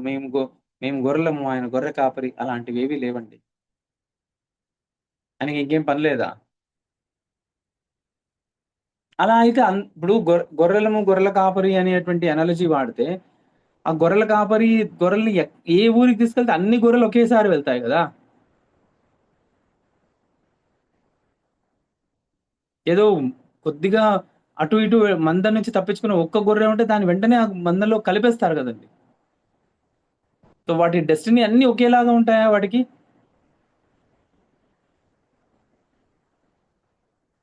మేము గొర్రెలము, ఆయన గొర్రె కాపరి, అలాంటివి ఏవి లేవండి. ఆయనకి ఇంకేం పని లేదా? అలా అయితే ఇప్పుడు గొర్రెల కాపరి అనేటువంటి అనాలజీ వాడితే ఆ గొర్రెల కాపరి గొర్రెల్ని ఏ ఊరికి తీసుకెళ్తే అన్ని గొర్రెలు ఒకేసారి వెళ్తాయి కదా. ఏదో కొద్దిగా అటు ఇటు మంద నుంచి తప్పించుకున్న ఒక్క గొర్రె ఉంటే దాన్ని వెంటనే ఆ మందలో కలిపేస్తారు కదండి. సో వాటి డెస్టినీ అన్ని ఒకేలాగా ఉంటాయా వాటికి?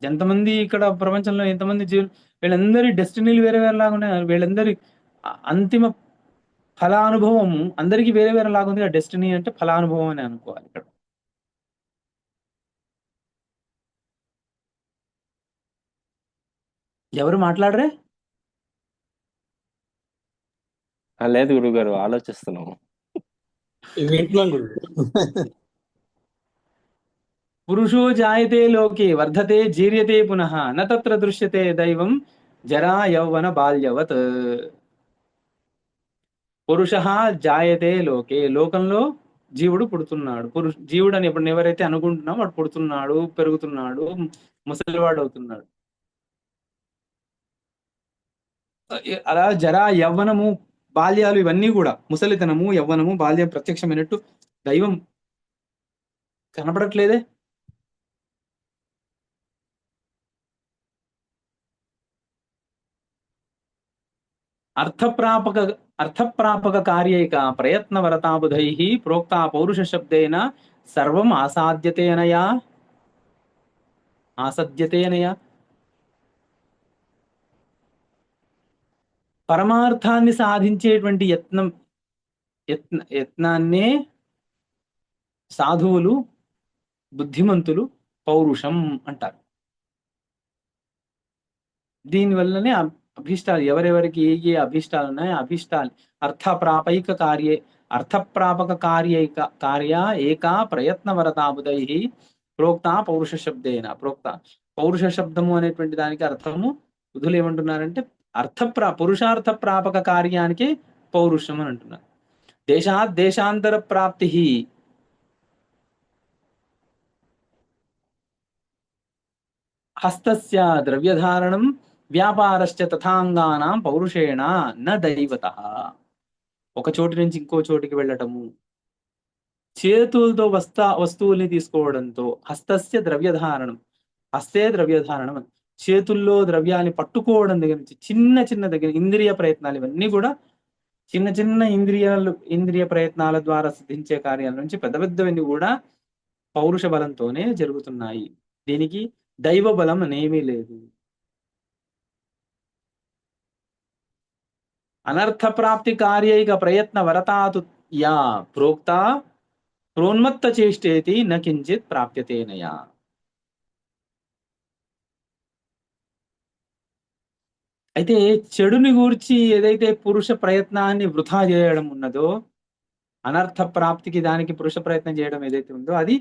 ఎంతమంది ఇక్కడ ప్రపంచంలో ఎంతమంది వీళ్ళందరి డెస్టినీలు వేరే వేరేలాగా ఉన్నాయి. వీళ్ళందరి అంతిమ ఫలానుభవం అందరికీ వేరే వేరే లాగా ఉంది. డెస్టినీ అంటే ఫలానుభవం అని అనుకోవాలి ఇక్కడ. ఎవరు మాట్లాడరే? లేదు గురుగారు, ఆలోచిస్తున్నాము. పురుషో జాయతే లోకే వర్ధతే జీర్యతే పునః న తత్ర దృశ్యతే దైవం జరా యౌవన బాల్యవత్. పురుషః జాయతే లోకే, లోకంలో జీవుడు పుడుతున్నాడు. జీవుడు అని ఎప్పుడు ఎవరైతే అనుకుంటున్నామో వాడు పుడుతున్నాడు, పెరుగుతున్నాడు, ముసలివాడు అవుతున్నాడు. అలా జరా, యవ్వనము, బాల్యాలు ఇవన్నీ కూడా, ముసలితనము, యవ్వనము, బాల్యం ప్రత్యక్షమైనట్టు దైవం కనపడట్లేదే. అర్థప్రాపక కార్యైక ప్రయత్నవరతాబుధై ప్రోక్తా పౌరుష శబ్దేన సర్వం ఆసాద్యతేనయా. పరమార్థాన్ని సాధించేటువంటి యత్నాన్నే సాధువులు, బుద్ధిమంతులు పౌరుషం అంటారు. దీనివల్లనే అభీష్టాలు, ఎవరెవరికి ఏ అభీష్టాలు ఉన్నాయో అభీష్టాలు అర్థప్రాపక కార్య ఏకా ప్రయత్నవరతాబుధై ప్రోక్త పౌరుష శబ్దేన. పౌరుష శబ్దము అనేటువంటి దానికి అర్థము బుధులు ఏమంటున్నారంటే పురుషార్థ ప్రాపక కార్యానికి పౌరుషం అని అంటున్నారు. దేశాంతర ప్రాప్తి హస్తస్య ద్రవ్యధారణం వ్యాపారశ్చ తథాంగానాం పౌరుషేణ న దైవతః. ఒక చోటు నుంచి ఇంకో చోటికి వెళ్ళటము, చేతులతో వస్తువుల్ని తీసుకోవడంతో, హస్తస్య ద్రవ్యధారణం, హస్తే ద్రవ్యధారణం అని. చేతుల్లో ద్రవ్యాన్ని పట్టుకోవడం దగ్గర నుంచి చిన్న చిన్న దగ్గర ఇంద్రియ ప్రయత్నాలు ఇవన్నీ కూడా చిన్న చిన్న ఇంద్రియ ప్రయత్నాల ద్వారా సిద్ధించే కార్యాల నుంచి పెద్ద పెద్దవన్నీ కూడా పౌరుష బలంతోనే జరుగుతున్నాయి. దీనికి దైవ బలం అనేమీ లేదు. అనర్థ ప్రాప్తి కార్యైక ప్రయత్న వరతాతు యా ప్రోక్త ప్రోన్మత్త చేష్టేతి న కించిత్ ప్రాప్యతేనయా. అయితే చెడుని గూర్చి ఏదైతే పురుష ప్రయత్నాన్ని వృధా చేయడం ఉన్నదో, అనర్థ ప్రాప్తికి దానికి పురుష ప్రయత్నం చేయడం ఏదైతే ఉందో అది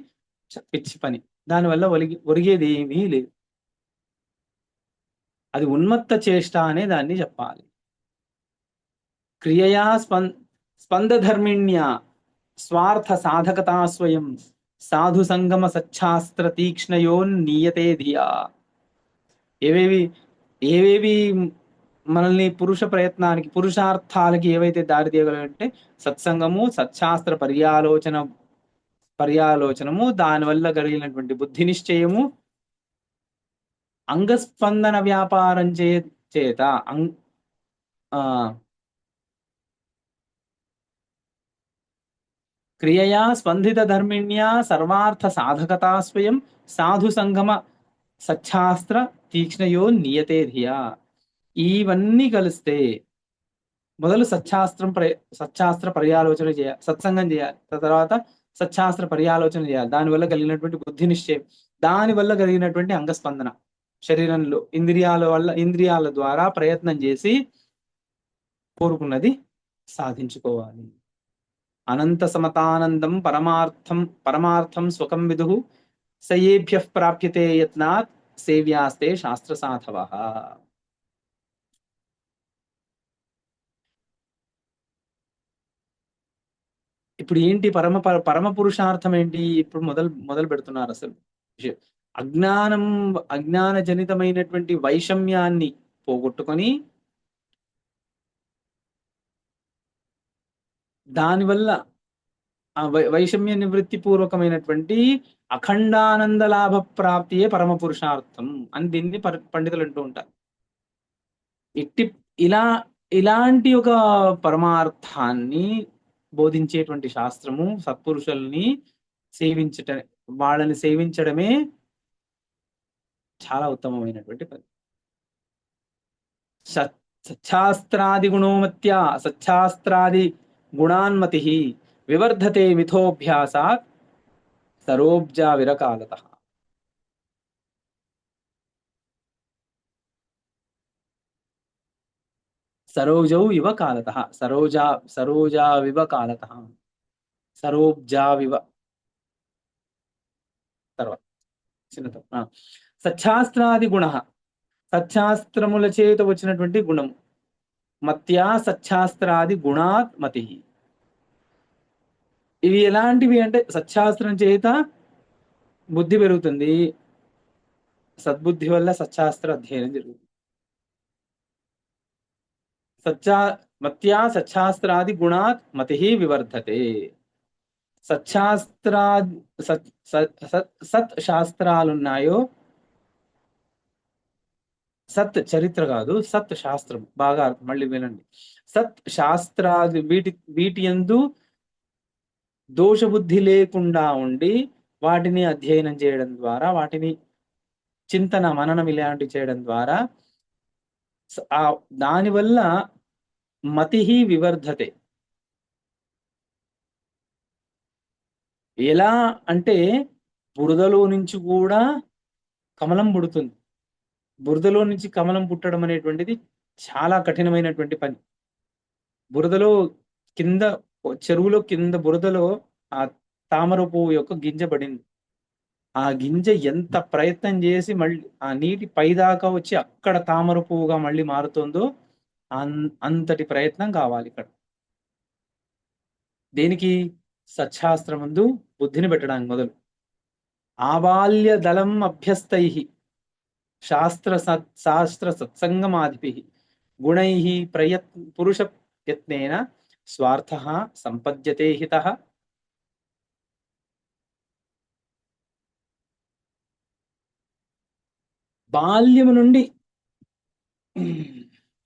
పిచ్చి పని. దానివల్ల ఒరిగేది ఏమీ లేదు. అది ఉన్మత్త చేష్ట అనే దాన్ని చెప్పాలి. క్రియయా స్పందధర్మిణ్యా స్వార్థ సాధకతా స్వయం సాధు సంగమ సచ్ఛాస్త్ర తీక్ష్ణయోన్నియతే ధియా. ఏవేవి మనల్ని పురుష ప్రయత్నానికి పురుషార్థాలకి ఏవైతే దారి తీయగలంటే సత్సంగము, సచ్ఛాస్త్ర పర్యాలోచనము, దానివల్ల కలిగినటువంటి బుద్ధి నిశ్చయము, అంగస్పందన వ్యాపారం చేత క్రియయా స్పందిత ధర్మిణ్యా సర్వార్థ సాధకతా స్వయం సాధు సంగమ సచ్ఛాస్త్ర తీక్ష్ణయో నియతే ధియా. ఇవన్నీ కలిస్తే మొదలు సచ్ఛాస్త్ర పర్యాలోచన చేయాలి, సత్సంగం చేయాలి. తర్వాత సచ్ఛాస్త్ర పర్యాలోచన చేయాలి. దానివల్ల కలిగినటువంటి బుద్ధి నిశ్చయం, దానివల్ల కలిగినటువంటి అంగస్పందన, శరీరంలో ఇంద్రియాల ద్వారా ప్రయత్నం చేసి కోరుకున్నది సాధించుకోవాలి. అనంత సమతానందం పరమార్థం స్వకం విదుః సయేభ్య ప్రాప్యతే యత్నాత్ సేవ్యాస్తే శాస్త్ర సాధవః. ఇప్పుడు ఏంటి పరమ పురుషార్థం ఏంటి? ఇప్పుడు మొదలు పెడుతున్నారు అసలు. అజ్ఞాన జనితమైనటువంటి వైషమ్యాన్ని పోగొట్టుకొని దానివల్ల ఆ వైషమ్య నివృత్తి పూర్వకమైనటువంటి అఖండానంద లాభ ప్రాప్తియే పరమ పురుషార్థం అని దీన్ని పండితులు అంటూ ఉంటారు. ఇలాంటి ఒక పరమార్థాన్ని బోధించేటువంటి శాస్త్రము సత్పురుషుల్ని వాళ్ళని సేవించడమే చాలా ఉత్తమమైనటువంటి పని. సచ్ఛాస్త్రాది గుణోమత్యా సచ్ఛాస్త్రాది గుణాన్మతి వివర్ధతే మిథోభ్యాసాత్ సరోబ్జా విరకాలతః. సరోజౌ ఇవ కాలతః, సరోజావివ కాలతః, సరోబ్జావివ. తర్వాత సచ్ఛాస్త్రాది గుణ, సచ్ఛాస్త్రముల చేత వచ్చినటువంటి గుణము. మత్యా సచ్ఛాస్త్రాది గుణాత్ మతి. ఇవి ఎలాంటివి అంటే సచ్ఛాస్త్రం చేత బుద్ధి పెరుగుతుంది, సద్బుద్ధి వల్ల సచ్ఛాస్త్ర అధ్యయనం జరుగుతుంది. మత్యా సచ్ఛాస్త్రాది గుణాత్ మతి వివర్ధతే. సత్ శాస్త్రాలున్నాయో, సత్ చరిత్ర కాదు, సత్ శాస్త్రం. బాగా మళ్ళీ వినండి. సత్ శాస్త్రాది వీటి యందు దోషబుద్ధి లేకుండా ఉండి వాటిని అధ్యయనం చేయడం ద్వారా, వాటిని చింతన మననం ఇలాంటివి చేయడం ద్వారా దానివల్ల మతి వివర్ధతే. ఎలా అంటే బురదలో నుంచి కూడా కమలం పుడుతుంది. బురదలో నుంచి కమలం పుట్టడం అనేటువంటిది చాలా కఠినమైనటువంటి పని. బురదలో కింద, చెరువులో కింద బురదలో ఆ తామర పువ్వు యొక్క గింజ పడింది. ఆ గింజ ఎంత ప్రయత్నం చేసి మళ్ళీ ఆ నీటి పైదాకా వచ్చి అక్కడ తామర పువ్వుగా మళ్ళీ మారుతుందో అంతటి ప్రయత్నం కావాలి ఇక్కడ. దేనికి? సచ్ఛాస్త్రమందు బుద్ధిని పెట్టడానికి మొదలు. ఆబాల్య దళం అభ్యస్తై శాస్త్ర సత్సంగమాదిభిః గుణైః పురుష యత్నేన స్వార్థః సంపద్యతే హితః. బాల్యము నుండి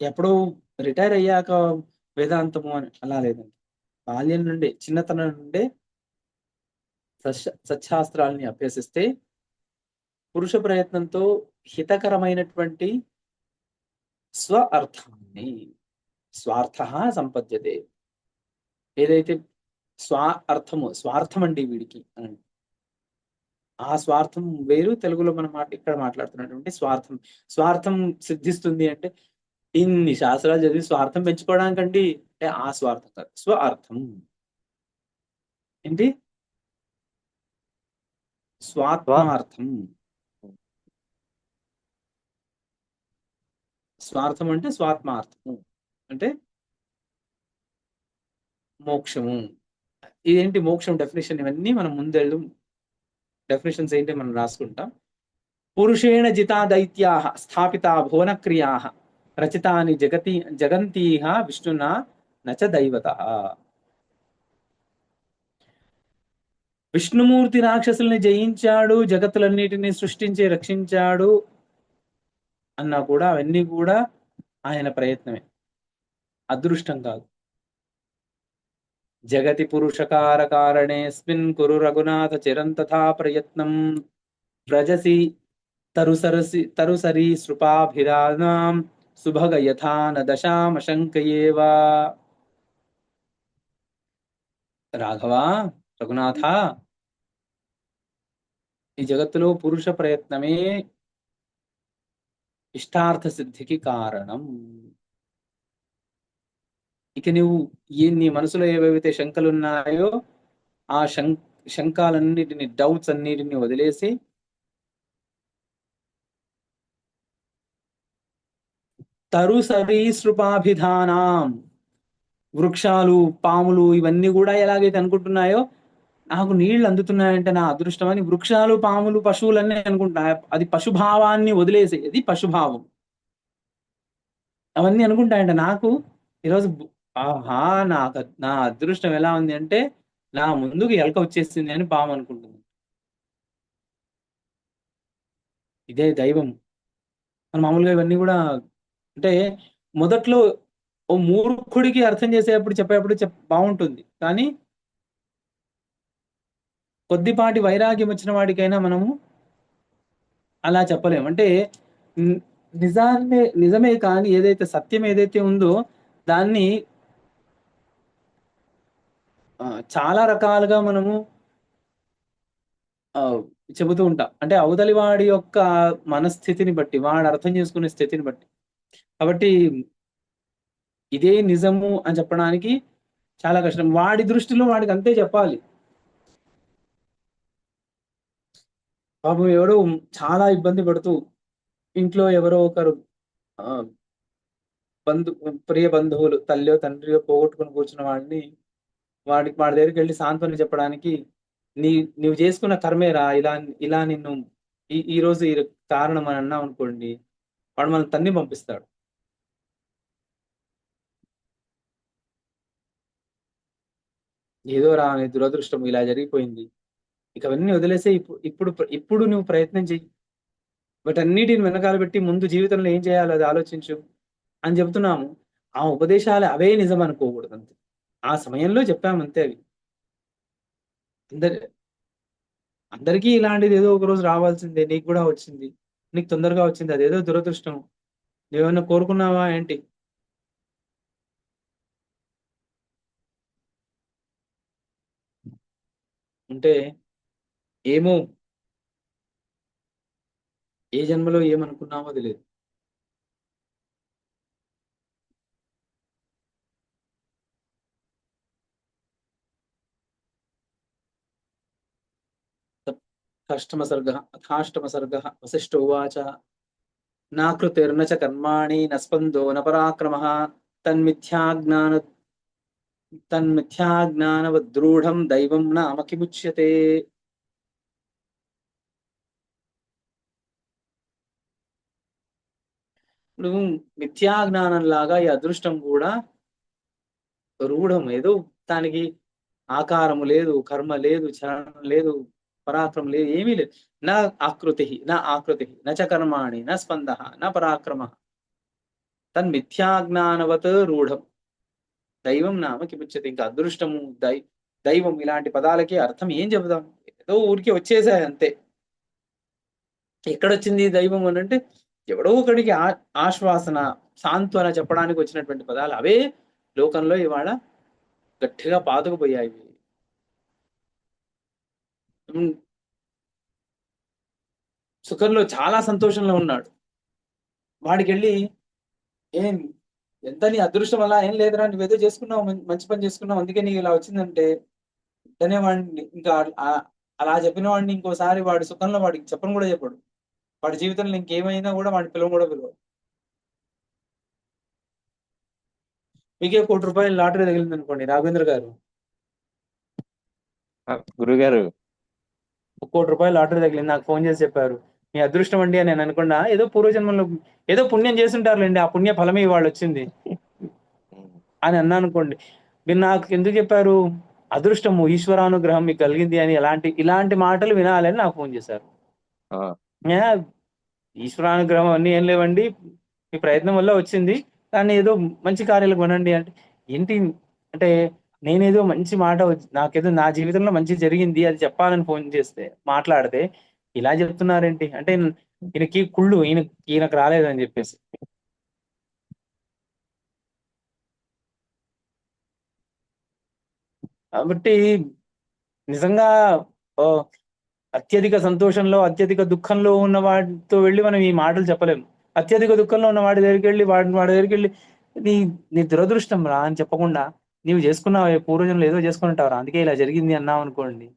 ఎప్పుడో రిటైర్ అయ్యాక వేదాంతము అని అలా లేదండి. బాల్యం నుండి, చిన్నతనం నుండే సత్శాస్త్రాలని అభ్యసిస్తే పురుష ప్రయత్నంతో హితకరమైనటువంటి స్వ అర్థాన్ని, స్వార్థ సంపద్యతే, ఏదైతే స్వార్థం అండి వీడికి అని. ఆ స్వార్థం వేరు, తెలుగులో మనం ఇక్కడ మాట్లాడుతున్నటువంటి స్వార్థం సిద్ధిస్తుంది అంటే ఇన్ని శాస్త్రాలు చదివి స్వార్థం పెంచుకోవడానికండి అంటే ఆ స్వార్థం కాదు, స్వ అర్థం ఏంటి, స్వాత్మార్థం. స్వార్థం అంటే స్వాత్మార్థము అంటే మోక్షము. ఇదేంటి మోక్షం డెఫినేషన్, ఇవన్నీ మనం ముందెళ్ళు డెఫినేషన్స్ ఏంటి మనం రాసుకుంటాం. పురుషేణ జితా దైత్యా స్థాపితా భువన క్రియా రచితాని జగంతీహ విష్ణునా నచ దైవతః. విష్ణుమూర్తి రాక్షసుల్ని జయించాడు, జగత్తులన్నిటిని సృష్టించి రక్షించాడు అన్నా కూడా అవన్నీ కూడా ఆయన ప్రయత్నమే, అదృష్టం కాదు. జగతి పురుషకార కారణేస్మిన్ కురు రఘునాథ చిరంతథా ప్రయత్నం వ్రజసి తరుసరి సృపాభిరానాం సుభగ యథా న దశామశంకయేవ. రాఘవ, రఘునాథ, ఈ జగత్తులో పురుష ప్రయత్నమే ఇష్టార్థ సిద్ధికి కారణం. ఇక నువ్వు నీ మనసులో ఏవైతే శంకలు ఉన్నాయో ఆ శంకాలన్నిటిని, డౌట్స్ అన్నిటిని వదిలేసి తరు సరీసృపాభిధానం, వృక్షాలు, పాములు ఇవన్నీ కూడా ఎలాగైతే అనుకుంటున్నాయో నాకు నీళ్లు అందుతున్నాయంటే నా అదృష్టం అని వృక్షాలు, పాములు, పశువులన్నీ అనుకుంటున్నాయి. అది పశుభావాన్ని వదిలేసి, అది పశుభావం, అవన్నీ అనుకుంటాయంట. నాకు ఈరోజు ఆహా నా అదృష్టం ఎలా ఉంది అంటే నా ముందుకు ఎలక వచ్చేసింది అని పాము అనుకుంటుంది. ఇదే దైవం. మన మామూలుగా ఇవన్నీ కూడా అంటే మొదట్లో ఓ మూర్ఖుడికి అర్థం చేసేటప్పుడు చెప్పేటప్పుడు బాగుంటుంది, కానీ కొద్దిపాటి వైరాగ్యం వచ్చిన వాడికైనా మనము అలా చెప్పలేము. అంటే నిజమే కానీ ఏదైతే సత్యం ఏదైతే ఉందో దాన్ని చాలా రకాలుగా మనము చెబుతూ ఉంటాం. అంటే అవతలి వాడి యొక్క మనస్థితిని బట్టి, వాడు అర్థం చేసుకునే స్థితిని బట్టి. కాబట్టి ఇదే నిజము అని చెప్పడానికి చాలా కష్టం. వాడి దృష్టిలో వాడికి అంతే చెప్పాలి. పాపం ఎవడో చాలా ఇబ్బంది పడుతూ ఇంట్లో ఎవరో ఒకరు ప్రియ బంధువులు, తల్లియో తండ్రియో పోగొట్టుకుని కూర్చున్న వాడిని వాడి దగ్గరికి వెళ్ళి సాంత్వన చెప్పడానికి నీవు చేసుకున్న కర్మేరా ఇలా నిన్ను ఈ రోజు ఈ కారణం అని అన్నావు అనుకోండి, వాడు మనం తన్ని పంపిస్తాడు. ఏదో రా నీ దురదృష్టం ఇలా జరిగిపోయింది, ఇక అవన్నీ వదిలేసే ఇప్పుడు నువ్వు ప్రయత్నం చెయ్యి, వాటన్నిటిని వెనకాల పెట్టి ముందు జీవితంలో ఏం చేయాలో అది ఆలోచించు అని చెప్తున్నాము. ఆ ఉపదేశాలు అవే నిజం అనుకోకూడదు అంతే. ఆ సమయంలో చెప్పామంతే. అవి అందరికీ ఇలాంటిది ఏదో ఒక రోజు రావాల్సిందే. నీకు కూడా వచ్చింది, నీకు తొందరగా వచ్చింది, అదేదో దురదృష్టం. నువ్వేమన్నా కోరుకున్నావా ఏంటి? అంటే ఏమో ఏ జన్మలో ఏమనుకున్నామో తెలియదు. అష్టామ సర్గ వశిష్ఠ ఉవాచ నాకృతిర్న చ కర్మాణి న స్పందో న పరాక్రమః తన్మిథ్యాజ్ఞానవద్రూఢం దైవం నామ కిముచ్యతే. నువ్వు మిథ్యాజ్ఞానం లాగా ఈ అదృష్టం కూడా రూఢం, ఏదో దానికి ఆకారము లేదు, కర్మ లేదు, చలనం లేదు, పరాక్రమం లేదు, ఏమీ లేదు. నా ఆకృతి నా ఆకృతి నచ కర్మాణి న స్పంద నా పరాక్రమ తన్మిథ్యాజ్ఞానవత్ రూఢం దైవం నామ కిముచ్యతే. ఇంకా అదృష్టము దైవం ఇలాంటి పదాలకి అర్థం ఏం చెబుదాం? ఏదో ఊరికి వచ్చేసాయి అంతే. ఎక్కడొచ్చింది దైవం అని అంటే ఎవడో ఒకడికి ఆశ్వాసన సాంత్వన చెప్పడానికి వచ్చినటువంటి పదాలు అవే లోకంలో ఇవాళ గట్టిగా పాతుకుపోయాయి. సుఖంలో చాలా సంతోషంలో ఉన్నాడు, వాడికి వెళ్ళి ఏం ఎంత నీ అదృష్టం అలా ఏం లేదురా, నువ్వేదో చేసుకున్నావు, మంచి పని చేసుకున్నావు, అందుకే నీకు ఇలా వచ్చిందంటే వెంటనే వాడిని ఇంకా అలా చెప్పిన వాడిని ఇంకోసారి వాడి సుఖంలో వాడికి చెప్పను కూడా చెప్పడు. వాడి జీవితంలో ఇంకేమైనా కూడా వాడిని పిలవ కూడా పిలవడు. మీకే ₹1,00,00,000 లాటరీ తగిలింది అనుకోండి రాఘవేంద్ర గారు, గురుగారు ₹1,00,00,000 లాటరీ తగిలింది, నాకు ఫోన్ చేసి చెప్పారు మీ అదృష్టం అండి అని. నేను అనుకున్నా ఏదో పూర్వజన్మలో ఏదో పుణ్యం చేస్తుంటారులేండి, ఆ పుణ్య ఫలమే ఇవాళ వచ్చింది అని అన్నా అనుకోండి. మీరు నాకు ఎందుకు చెప్పారు? అదృష్టము ఈశ్వరానుగ్రహం మీకు కలిగింది అని ఇలాంటి మాటలు వినాలని నాకు ఫోన్ చేశారు. ఈశ్వరానుగ్రహం అన్ని ఏం లేవండి, మీ ప్రయత్నం వల్ల వచ్చింది, కానీ ఏదో మంచి కార్యాలకు వినండి అంటే ఏంటి అంటే నేనేదో మంచి మాట నాకేదో నా జీవితంలో మంచి జరిగింది అది చెప్పాలని ఫోన్ చేస్తే మాట్లాడితే ఇలా చెప్తున్నారేంటి అంటే ఈయనకి కుళ్ళు, ఈయనకు రాలేదని చెప్పేసి. కాబట్టి నిజంగా అత్యధిక సంతోషంలో అత్యధిక దుఃఖంలో ఉన్న వాడితో వెళ్ళి మనం ఈ మాటలు చెప్పలేము. అత్యధిక దుఃఖంలో ఉన్న వాడి దగ్గరికి వెళ్ళి వాడి దగ్గరికి వెళ్ళి నీ దురదృష్టం రా అని చెప్పకుండా నీవు చేసుకున్నావు, పూర్వజన్మలో ఏదో చేసుకుని ఉంటావురా అందుకే ఇలా జరిగింది అన్నావు అనుకోండి,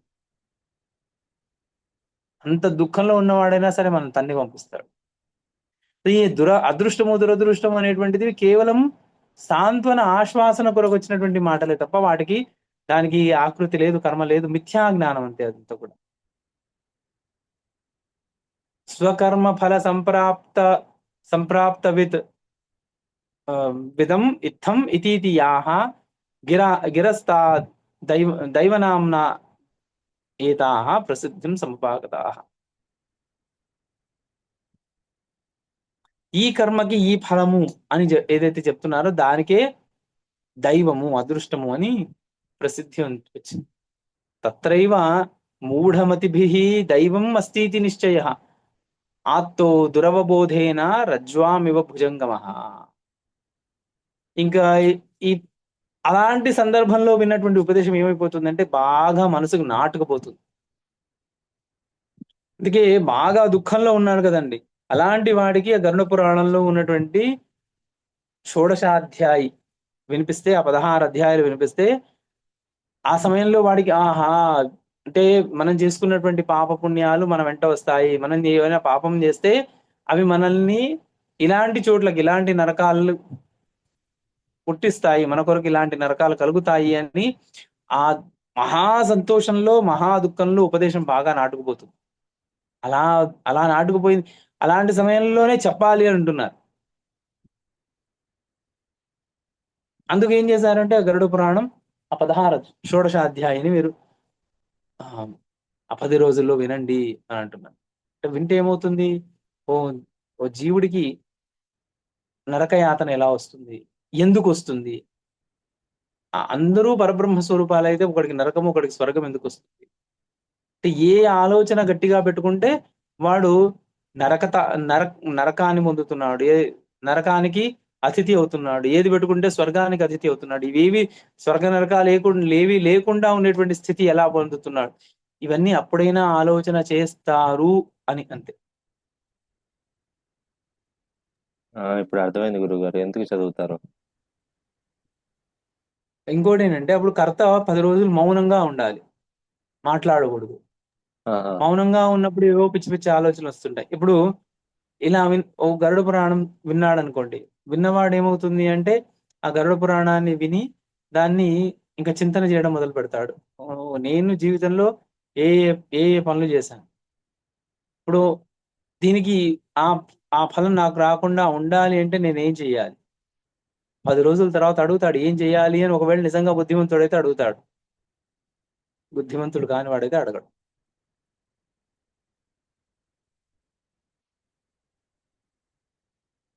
అంత దుఃఖంలో ఉన్నవాడైనా సరే మనం తన్ని పంపిస్తాడు. ఈ అదృష్టము దురదృష్టం అనేటువంటిది కేవలం సాంత్వన ఆశ్వాసన కొరకు వచ్చినటువంటి మాటలే తప్ప దానికి ఆకృతి లేదు, కర్మ లేదు, మిథ్యా జ్ఞానం అంతే అదంతా కూడా. స్వకర్మ ఫల సంప్రాప్త విధం ఇత్థం ఇతీతి యాహ గిరస్తా దైవనామ్నా ఏతాః ప్రసిద్ధిం సముపాగతాః. ఈ కర్మకి ఈ ఫలము అని ఏదైతే చెప్తున్నారో దానికే దైవము అదృష్టము అని ప్రసిద్ధి వచ్చింది. తత్రైవ మూఢమతిభిః దైవం అస్తితి నిశ్చయః ఆత్తో దురవబోధేన రజ్వామివ భుజంగమః. ఇంకా అలాంటి సందర్భంలో విన్నటువంటి ఉపదేశం ఏమైపోతుందంటే బాగా మనసుకు నాటుకుపోతుంది. అందుకే బాగా దుఃఖంలో ఉన్నాడు కదండి, అలాంటి వాడికి ఆ గరుడ పురాణంలో ఉన్నటువంటి షోడశాధ్యాయి వినిపిస్తే, ఆ 16 అధ్యాయాలు వినిపిస్తే ఆ సమయంలో వాడికి ఆహా అంటే మనం చేసుకున్నటువంటి పాప పుణ్యాలు మన వెంట వస్తాయి, మనం ఏమైనా పాపం చేస్తే అవి మనల్ని ఇలాంటి చోట్లకి ఇలాంటి నరకాలు పుట్టిస్తాయి, మన కొరకు ఇలాంటి నరకాలు కలుగుతాయి అని ఆ మహా సంతోషంలో మహా దుఃఖంలో ఉపదేశం బాగా నాటుకుపోతుంది. అలా నాటుకుపోయింది. అలాంటి సమయంలోనే చెప్పాలి అని అంటున్నారు. అందుకు ఏం చేశారంటే గరుడ పురాణం ఆ 16 షోడశాధ్యాయిని మీరు ఆ 10 రోజుల్లో వినండి అని అంటున్నారు. అంటే వింటే ఏమవుతుంది? ఓ జీవుడికి నరకయాతన ఎలా వస్తుంది, ఎందుకు వస్తుంది, అందరూ పరబ్రహ్మ స్వరూపాలు అయితే ఒకడికి నరకం ఒకడికి స్వర్గం ఎందుకు వస్తుంది అంటే ఏ ఆలోచన గట్టిగా పెట్టుకుంటే వాడు నరకాన్ని పొందుతున్నాడు, నరకానికి అతిథి అవుతున్నాడు, ఏది పెట్టుకుంటే స్వర్గానికి అతిథి అవుతున్నాడు, ఇవేవి స్వర్గ నరకాలు లేకుండా ఉండేటువంటి స్థితి ఎలా పొందుతున్నాడు, ఇవన్నీ అప్పుడైనా ఆలోచన చేస్తారు అని అంతే. ఇప్పుడు అర్థమైంది గురువు గారు ఎందుకు చదువుతారు. ఇంకోటి ఏంటంటే అప్పుడు కర్త 10 రోజులు మౌనంగా ఉండాలి, మాట్లాడకూడదు. మౌనంగా ఉన్నప్పుడు ఏవో పిచ్చి పిచ్చి ఆలోచనలు వస్తుంటాయి. ఇప్పుడు ఇలా ఓ గరుడ పురాణం విన్నాడు అనుకోండి, విన్నవాడు ఏమవుతుంది అంటే ఆ గరుడ పురాణాన్ని విని దాన్ని ఇంకా చింతన చేయడం మొదలు పెడతాడు. నేను జీవితంలో ఏ ఏ పనులు చేశాను, ఇప్పుడు దీనికి ఆ ఫలం నాకు రాకుండా ఉండాలి అంటే నేనేం చెయ్యాలి, 10 రోజుల తర్వాత అడుగుతాడు ఏం చెయ్యాలి అని. ఒకవేళ నిజంగా బుద్ధిమంతుడైతే అడుగుతాడు, బుద్ధిమంతుడు కాని వాడైతే అడగడు.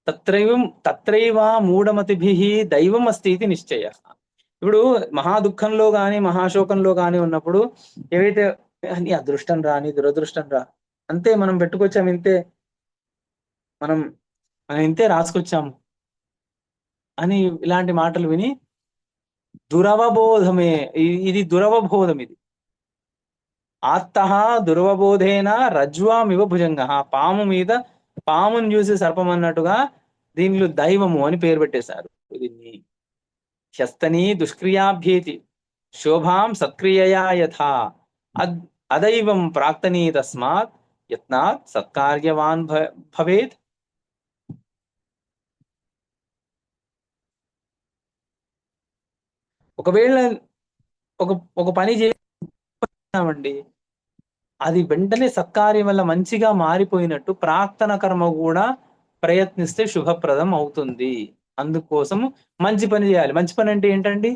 తత్రైవ మూఢమతిభిః దైవం అస్తి ఇది నిశ్చయః. ఇప్పుడు మహాదుఃఖంలో గాని మహాశోకంలో గాని ఉన్నప్పుడు ఏవైతే నీ అదృష్టం రా, నీ దురదృష్టం రా, అంతే మనం పెట్టుకొచ్చాము, ఇంతే మనం మనం ఇంతే రాసుకొచ్చాము అని ఇలాంటి మాటలు విని దురవబోధమే, ఇది దురవబోధం. ఇది ఆత్తః దురవబోధేన రజ్వామివ భుజంగః. పాము మీద పాముని చూసి సర్పం అన్నట్టుగా దీనిలో దైవము అని పేరు పెట్టేశారు దీన్ని. హ్యస్తని దుష్క్రియాభ్యేతి శోభాం సత్క్రియయా యథా అదైవం ప్రాక్తనీ తస్మాత్ యత్నాత్ సత్కార్యవాన్ భవేత్. ఒకవేళ ఒక పని చేసామండి, అది వెంటనే సత్కార్యం వల్ల మంచిగా మారిపోయినట్టు ప్రాక్తన కర్మ కూడా ప్రయత్నిస్తే శుభప్రదం అవుతుంది. అందుకోసం మంచి పని చేయాలి. మంచి పని అంటే ఏంటండి?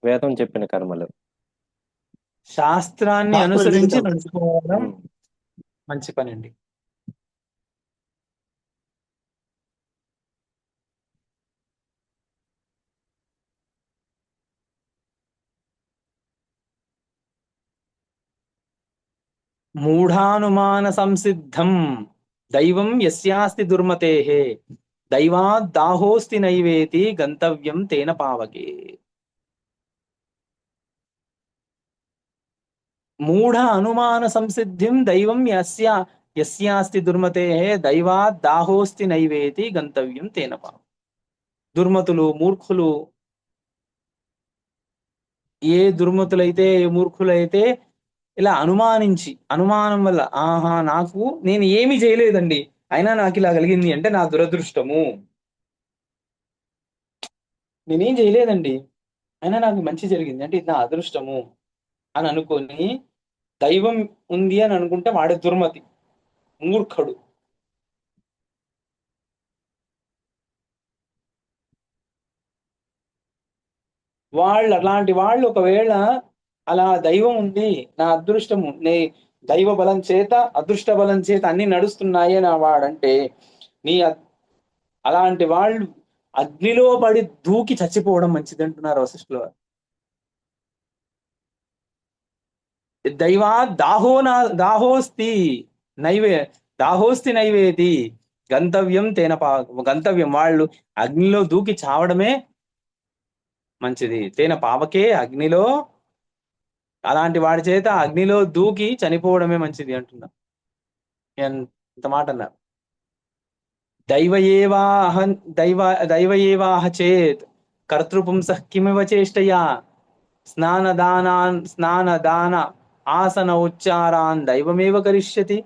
వేదం చెప్పిన కర్మలు, శాస్త్రాన్ని అనుసరించి నడుచుకోవడం మంచి పని అండి. మూఢానుమాన సంసిద్ధం దైవం యస్యాస్తి దుర్మతేః దైవాద్ దాహోస్తి నైవేతి గంతవ్యం తేన పావకే. మూఢ అనుమాన సంసిద్ధిం దైవం యస్యాస్తి దుర్మతేః దైవాద్ దాహోస్తి నైవేతి గంతవ్యం తేన పావకే. దుర్మతులు, మూర్ఖులు, ఏ దుర్మతులైతే ఏ మూర్ఖులైతే ఇలా అనుమానం వల్ల ఆహా నేను ఏమి చేయలేదండి అయినా నాకు ఇలా కలిగింది అంటే నా దురదృష్టము, నేనేం చేయలేదండి అయినా నాకు మంచి జరిగింది అంటే ఇది నా అదృష్టము అని అనుకొని దైవం ఉంది అని అనుకుంటే వాడే దుర్మతి, మూర్ఖుడు. అలాంటి వాళ్ళు ఒకవేళ అలా దైవం ఉంది, నా అదృష్టము, దైవ బలం చేత అదృష్ట బలం చేత అన్ని నడుస్తున్నాయి అని వాడంటే అలాంటి వాళ్ళు అగ్నిలో పడి దూకి చచ్చిపోవడం మంచిది అంటున్నారు వశిష్ఠుల వారు. దైవా దాహోస్తి నైవేతి గంతవ్యం తేన గంతవ్యం. వాళ్ళు అగ్నిలో దూకి చావడమే మంచిది. తేన పావకే, అగ్నిలో అలాంటి వాడి చేత అగ్నిలో దూకి చనిపోవడమే మంచిది అంటున్నా. ఎంత మాట అన్నారు. దైవయేవాహ చేత్ కర్తృపుంసః కిమివ చేష్టయా స్నానదాన ఆసన ఉచ్చారాన్ దైవమేవ కరిష్యతి.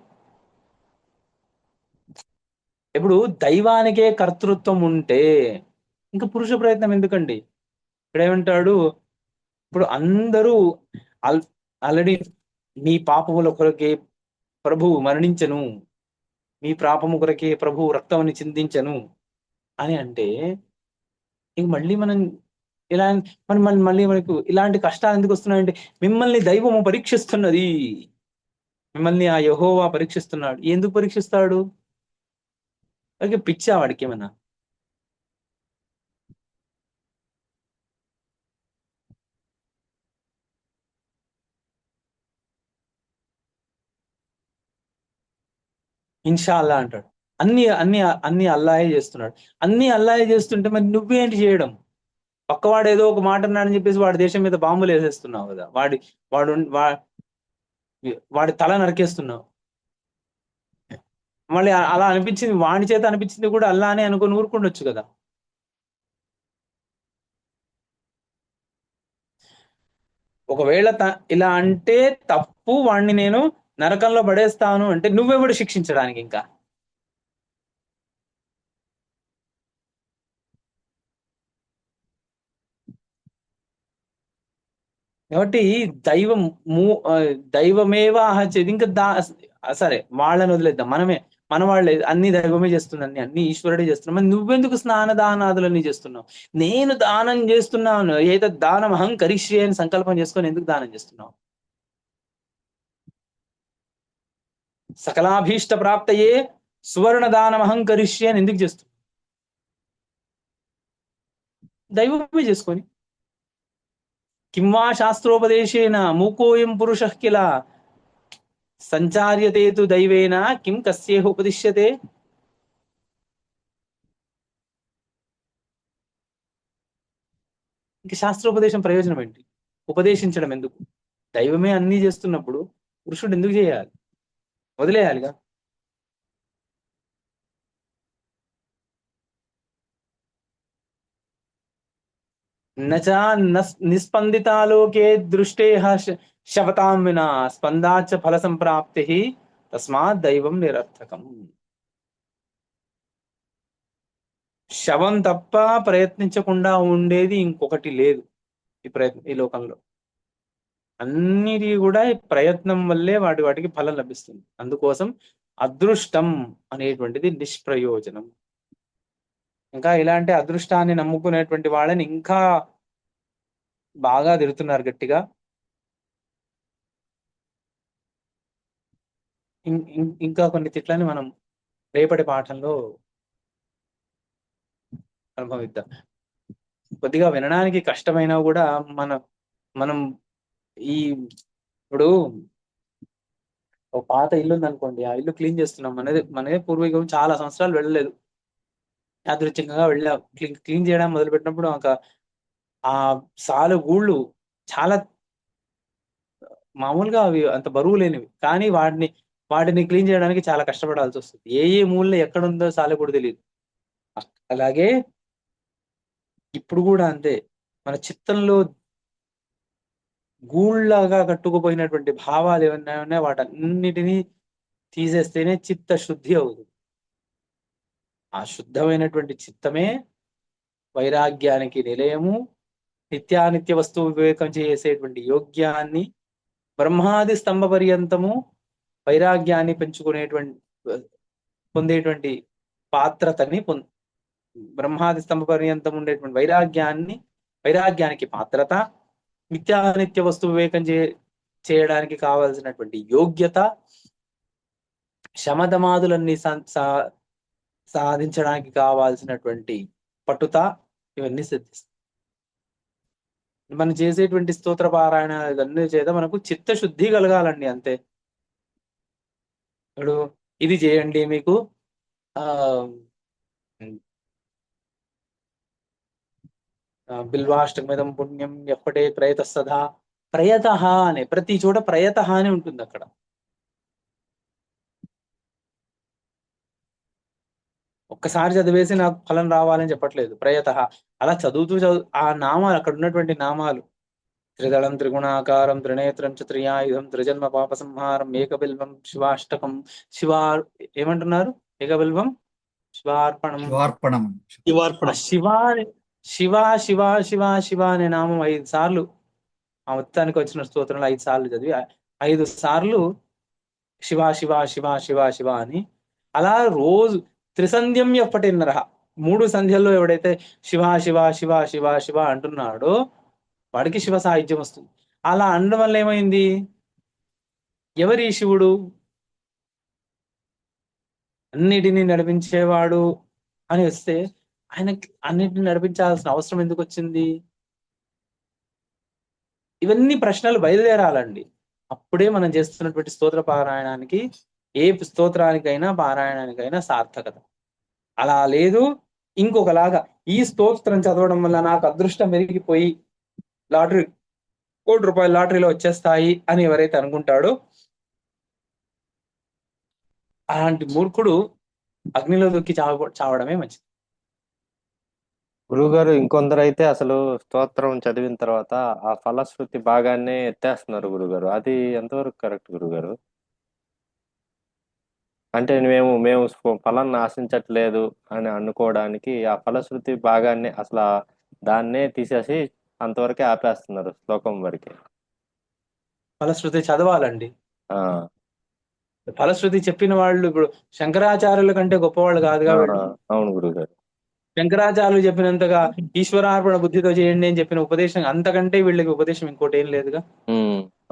ఇప్పుడు దైవానికే కర్తృత్వం ఉంటే ఇంకా పురుష ప్రయత్నం ఎందుకండి? ఇక్కడ ఏమంటాడు, ఇప్పుడు అందరూ ఆల్రెడీ మీ పాపముల కొరకే ప్రభువు మరణించను, మీ పాపము కొరకే ప్రభువు రక్తముని చిందించను అని అంటే ఇంక మళ్ళీ మనం మళ్ళీ మనకు ఇలాంటి కష్టాలు ఎందుకు వస్తున్నాయంటే మిమ్మల్ని దైవము పరీక్షిస్తున్నది, మిమ్మల్ని ఆ యెహోవా పరీక్షిస్తున్నాడు. ఎందుకు పరీక్షిస్తాడు? అలాగే పిచ్చా వాడికి ఏమన్నా? ఇన్షాల్లా అంటాడు. అన్ని అల్లాహే చేస్తున్నాడు. అన్ని అల్లాహే చేస్తుంటే మరి నువ్వేంటి చేయడం? పక్కవాడు ఏదో ఒక మాట అన్నాడని చెప్పేసి వాడి దేశం మీద బాంబులు వేసేస్తున్నావు కదా, వాడి తల నరికేస్తున్నావు. మళ్ళీ అలా అనిపించింది, వాడి చేత అనిపించింది కూడా అల్లా అని అనుకుని ఊరుకుండొచ్చు కదా. ఒకవేళ ఇలా అంటే తప్పు, వాడిని నేను నరకంలో పడేస్తాను అంటే నువ్వెవడు శిక్షించడానికి? ఇంకా కాబట్టి దైవమేవా చేది. ఇంకా సరే వాళ్ళని వదిలేద్దాం, మన వాళ్ళే అన్ని దైవమే చేస్తుంది, అన్ని ఈశ్వరుడే చేస్తున్నాం. మరి నువ్వెందుకు స్నానదానాదులన్నీ చేస్తున్నావు? నేను దానం చేస్తున్నాను, ఏదో దానం అహం కరిష్యే అని సంకల్పం చేసుకొని ఎందుకు దానం చేస్తున్నావు? సకలాభీష్ట ప్రాప్తయే సువర్ణ దానం అహంకరిష్యే అని ఎందుకు చేస్తుంది? దైవమే చేసుకొని. కింవా శాస్త్రోపదేశేన మూకోయం పురుష కిల సంచార్యతే తు దైవేన కిం కస్యేహ ఉపదిశ్యతే. ఇంక శాస్త్రోపదేశం ప్రయోజనం ఏంటి? ఉపదేశించడం ఎందుకు? దైవమే అన్నీ చేస్తున్నప్పుడు పురుషుడు ఎందుకు చేయాలి? వదిలేయాలిగా. నచా నిస్పందితాలోకే దృష్టే శవతాం వినా స్పందాచ ఫల సంప్రాప్తి తస్మాత్ దైవం నిరర్థకం. శవం తప్ప ప్రయత్నించకుండా ఉండేది ఇంకొకటి లేదు ఈ లోకంలో. అన్నిటి కూడా ప్రయత్నం వల్లే వాటికి ఫలం లభిస్తుంది. అందుకోసం అదృష్టం అనేటువంటిది నిష్ప్రయోజనం. ఇంకా ఇలాంటి అదృష్టాన్ని నమ్ముకునేటువంటి వాళ్ళని ఇంకా బాగా తిడుతున్నారు గట్టిగా. ఇంకా కొన్ని తిట్లని మనం రేపటి పాఠంలో అనుభవిద్దాం. కొద్దిగా వినడానికి కష్టమైనా కూడా మనం ఈ ఇప్పుడు ఒక పాత ఇల్లు ఉందనుకోండి, ఆ ఇల్లు క్లీన్ చేస్తున్నాం మనదే పూర్వీకం చాలా సంవత్సరాలు వెళ్ళలేదు, యాదృచ్ఛికంగా వెళ్ళాం. క్లీన్ చేయడం మొదలు పెట్టినప్పుడు ఆ సాలు గూళ్ళు చాలా మామూలుగా అవి అంత బరువు లేనివి, కానీ వాటిని క్లీన్ చేయడానికి చాలా కష్టపడాల్సి వస్తుంది. ఏ మూలలో ఎక్కడుందో సాలెగూడు తెలియదు. అలాగే ఇప్పుడు కూడా అంతే. మన చిత్తంలో గూళ్ళగా కట్టుకుపోయినటువంటి భావాలు ఏమన్నా ఉన్నాయో వాటన్నిటినీ తీసేస్తేనే చిత్త శుద్ధి అవుతుంది. ఆ శుద్ధమైనటువంటి చిత్తమే వైరాగ్యానికి నిలయము. నిత్యానిత్య వస్తువు వివేకం చేసేటువంటి యోగ్యాన్ని, బ్రహ్మాది స్తంభ పర్యంతము వైరాగ్యాన్ని పొందేటువంటి పాత్రతని బ్రహ్మాది స్తంభ పర్యంతం ఉండేటువంటి వైరాగ్యానికి పాత్రత, నిత్యానిత్య వస్తు వివేకం చేయడానికి కావాల్సినటువంటి యోగ్యత, శమధమాదులన్నీ సాధించడానికి కావాల్సినటువంటి పట్టుత, ఇవన్నీ సిద్ధిస్తాయి. మనం చేసేటువంటి స్తోత్ర పారాయణ ఇవన్నీ చేత మనకు చిత్తశుద్ధి కలగాలండి, అంతే. ఇప్పుడు ఇది చేయండి, మీకు బిల్వాష్టమిదం పుణ్యం ఎప్పటే ప్రయత సదా. ప్రయత అనే ప్రతి చోట ప్రయత అని ఉంటుంది. అక్కడ ఒక్కసారి చదివేసి నాకు ఫలం రావాలని చెప్పట్లేదు. ప్రయత అలా చదువుతూ ఆ నామాలు, అక్కడ ఉన్నటువంటి నామాలు, త్రిదళం త్రిగుణాకారం త్రినేత్రం చ త్రియాయుధం త్రిజన్మ పాప సంహారం ఏకబిల్వం శివాష్టకం ఏమంటున్నారు? ఏకబిల్వం శివార్పణం. శివ శివ శివ శివ అనే నామం 5 సార్లు, ఆ మొత్తానికి వచ్చిన స్తోత్రంలో 5 సార్లు చదివి 5 సార్లు శివ శివ శివ శివ శివ అని, అలా రోజు త్రిసంధ్యం ఎప్పటిన్నర 3 సంధ్యల్లో ఎవడైతే శివ శివ శివ శివ శివ అంటున్నాడో వాడికి శివ సాహిత్యం వస్తుంది. అలా అనడం వల్ల ఏమైంది? ఎవరి శివుడు? అన్నిటినీ నడిపించేవాడు అని వస్తే ఆయన అన్నిటిని నడిపించాల్సిన అవసరం ఎందుకు వచ్చింది? ఇవన్నీ ప్రశ్నలు బయలుదేరాలండి. అప్పుడే మనం చేస్తున్నటువంటి స్తోత్ర పారాయణానికి, ఏ స్తోత్రానికైనా పారాయణానికైనా సార్థకత. అలా లేదు, ఇంకొకలాగా ఈ స్తోత్రం చదవడం వల్ల నాకు అదృష్టం పెరిగిపోయి ₹1 కోటి లాటరీలో వచ్చేస్తాయి అని ఎవరైతే అనుకుంటాడో అలాంటి మూర్ఖుడు అగ్నిలో దొక్కి చావడమే మంచిది. గురువుగారు, ఇంకొందరు అయితే అసలు స్తోత్రం చదివిన తర్వాత ఆ ఫలశ్రుతి భాగాన్ని ఎత్తేస్తున్నారు గురుగారు. అది ఎంతవరకు కరెక్ట్ గురుగారు? అంటే మేము ఫలాన్ని ఆశించట్లేదు అని అనుకోవడానికి ఆ ఫలశ్రుతి భాగాన్ని అసలు దాన్నే తీసేసి అంతవరకే ఆపేస్తున్నారు శ్లోకం వరకే. ఫలశ్రుతి చదవాలండి. ఫలశ్రుతి చెప్పిన వాళ్ళు ఇప్పుడు శంకరాచార్యుల కంటే గొప్పవాళ్ళు కాదుగా. అవును గురుగారు. శంకరాచార్యులు చెప్పినంతగా ఈశ్వరార్పణ బుద్ధితో చేయండి అని చెప్పిన ఉపదేశం, అంతకంటే వీళ్ళకి ఉపదేశం ఇంకోటి ఏం లేదుగా.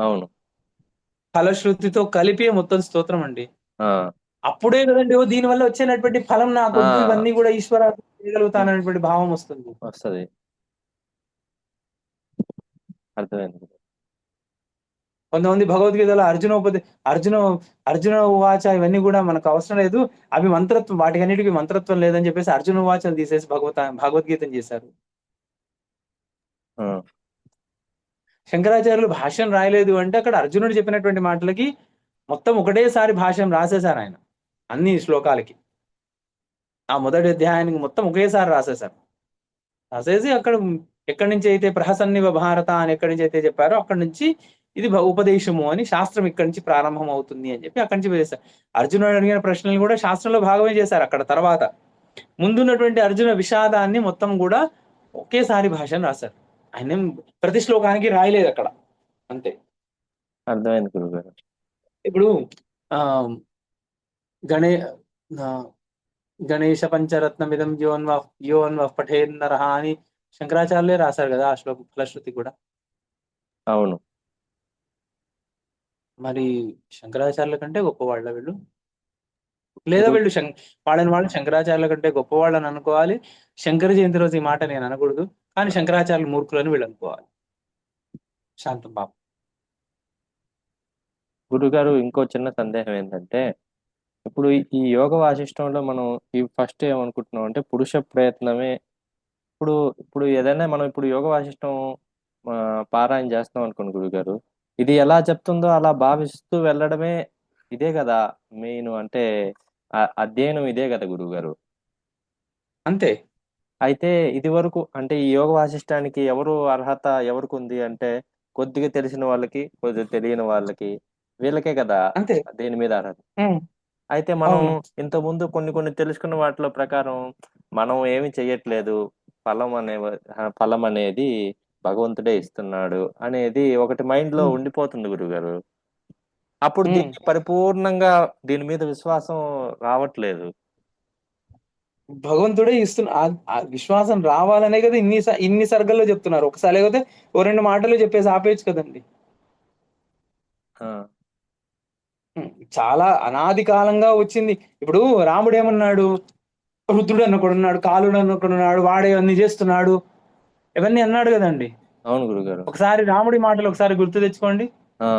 అవును. ఫలశ్రుతితో కలిపి మొత్తం స్తోత్రం అండి. ఆ, అప్పుడే కదండి దీని వల్ల వచ్చేటటువంటి ఫలం నాకొద్దు, ఆ, ఇవన్నీ కూడా ఈశ్వర చేయగలుగుతాననేటువంటి భావం వస్తుంది. వస్తది. అర్థమైంది. కొంతమంది భగవద్గీతలో అర్జున అర్జున ఉవాచ ఇవన్నీ కూడా మనకు అవసరం లేదు, అవి మంత్రత్వం, వాటికన్నిటికీ మంత్రత్వం లేదని చెప్పేసి అర్జున ఉవాచలు తీసేసి భగవద్గీతను చేశారు. ఆ, శంకరాచార్యులు భాష్యం రాయలేదు అంటే అక్కడ అర్జునుడు చెప్పినటువంటి మాటలకి మొత్తం ఒకటేసారి భాష్యం రాసేశారు ఆయన, అన్ని శ్లోకాలకి, ఆ మొదటి అధ్యాయానికి మొత్తం ఒకేసారి రాసేశారు. రాసేసి అక్కడ ఎక్కడి నుంచి అయితే ప్రహసన్నివ భారత అని ఎక్కడి నుంచి అయితే చెప్పారో అక్కడి నుంచి ఇది ఉపదేశము అని, శాస్త్రం ఇక్కడి నుంచి ప్రారంభం అవుతుంది అని చెప్పి అక్కడి నుంచి వేశారు. అర్జునుడు అడిగిన ప్రశ్నలు కూడా శాస్త్రంలో భాగమే చేశారు. అక్కడ తర్వాత ముందున్నటువంటి అర్జున విషాదాన్ని మొత్తం కూడా ఒకేసారి భాషను రాశారు. ఆయన ప్రతి శ్లోకానికి రాయలేదు అక్కడ, అంతే. అర్థమైంది గురుగారు. ఇప్పుడు ఆ గణే ఆ, గణేశ పంచరత్నమిదం యోన్వ పఠేన్నరహ అని శంకరాచార్యులే రాశారు కదా ఆ శ్లోకం, ఫలశ్రుతి కూడా. అవును. మరి శంకరాచార్యుల కంటే గొప్పవాళ్ళ వీళ్ళు? లేదా వీళ్ళు వాళ్ళు శంకరాచార్యుల కంటే గొప్పవాళ్ళని అనుకోవాలి. శంకర జయంతి రోజు ఈ మాట నేను అనకూడదు, కానీ శంకరాచార్యులు మూర్ఖులని వీళ్ళు అనుకోవాలి. శాంతం బాబు. గురుగారు, ఇంకో చిన్న సందేహం ఏంటంటే, ఇప్పుడు ఈ యోగ వాసిష్టంలో మనం ఈ ఫస్ట్ ఏమనుకుంటున్నాం అంటే పురుష ప్రయత్నమే. ఇప్పుడు ఇప్పుడు ఏదైనా మనం ఇప్పుడు యోగ వాసిష్టం పారాయణ చేస్తాం అనుకోండి గురుగారు, ఇది ఎలా చెప్తుందో అలా భావిస్తూ వెళ్ళడమే, ఇదే కదా మెయిన్, అంటే అధ్యయనం ఇదే కదా గురుగారు. అంతే. అయితే ఇది వరకు అంటే ఈ యోగ వాసిష్టానికి ఎవరు అర్హత ఎవరికి ఉంది అంటే, కొద్దిగా తెలిసిన వాళ్ళకి, కొద్దిగా తెలియని వాళ్ళకి, వీళ్ళకే కదా అంతే. దేని మీద అర్హత. ఉమ్, అయితే మనం అవును. ఇంతకుముందు కొన్ని తెలుసుకున్న వాటిలో ప్రకారం మనం ఏమి చెయ్యట్లేదు, ఫలం అనేది భగవంతుడే ఇస్తున్నాడు అనేది ఒకటి మైండ్ లో ఉమ్, ఉండిపోతుంది గురుగారు. అప్పుడు ఉమ్. దీనికి పరిపూర్ణంగా దీని మీద విశ్వాసం రావట్లేదు. భగవంతుడే ఇస్తున్న ఆ విశ్వాసం రావాలనే కదా ఇన్ని సర్గల్లో చెప్తున్నారు. ఒకసారి లేకపోతే ఓ రెండు మాటలు చెప్పేసి ఆపేయచ్చు కదండి. ఆ, చాలా అనాది కాలంగా వచ్చింది. ఇప్పుడు రాముడు ఏమన్నాడు, రుద్రుడు అన్నొకడున్నాడు, కాలుడు అన్నొకడున్నాడు, వాడే అన్ని చేస్తున్నాడు, ఇవన్నీ అన్నాడు కదండి. అవును గురుగారు. ఒకసారి రాముడి మాటలు ఒకసారి గుర్తు తెచ్చుకోండి. ఆ,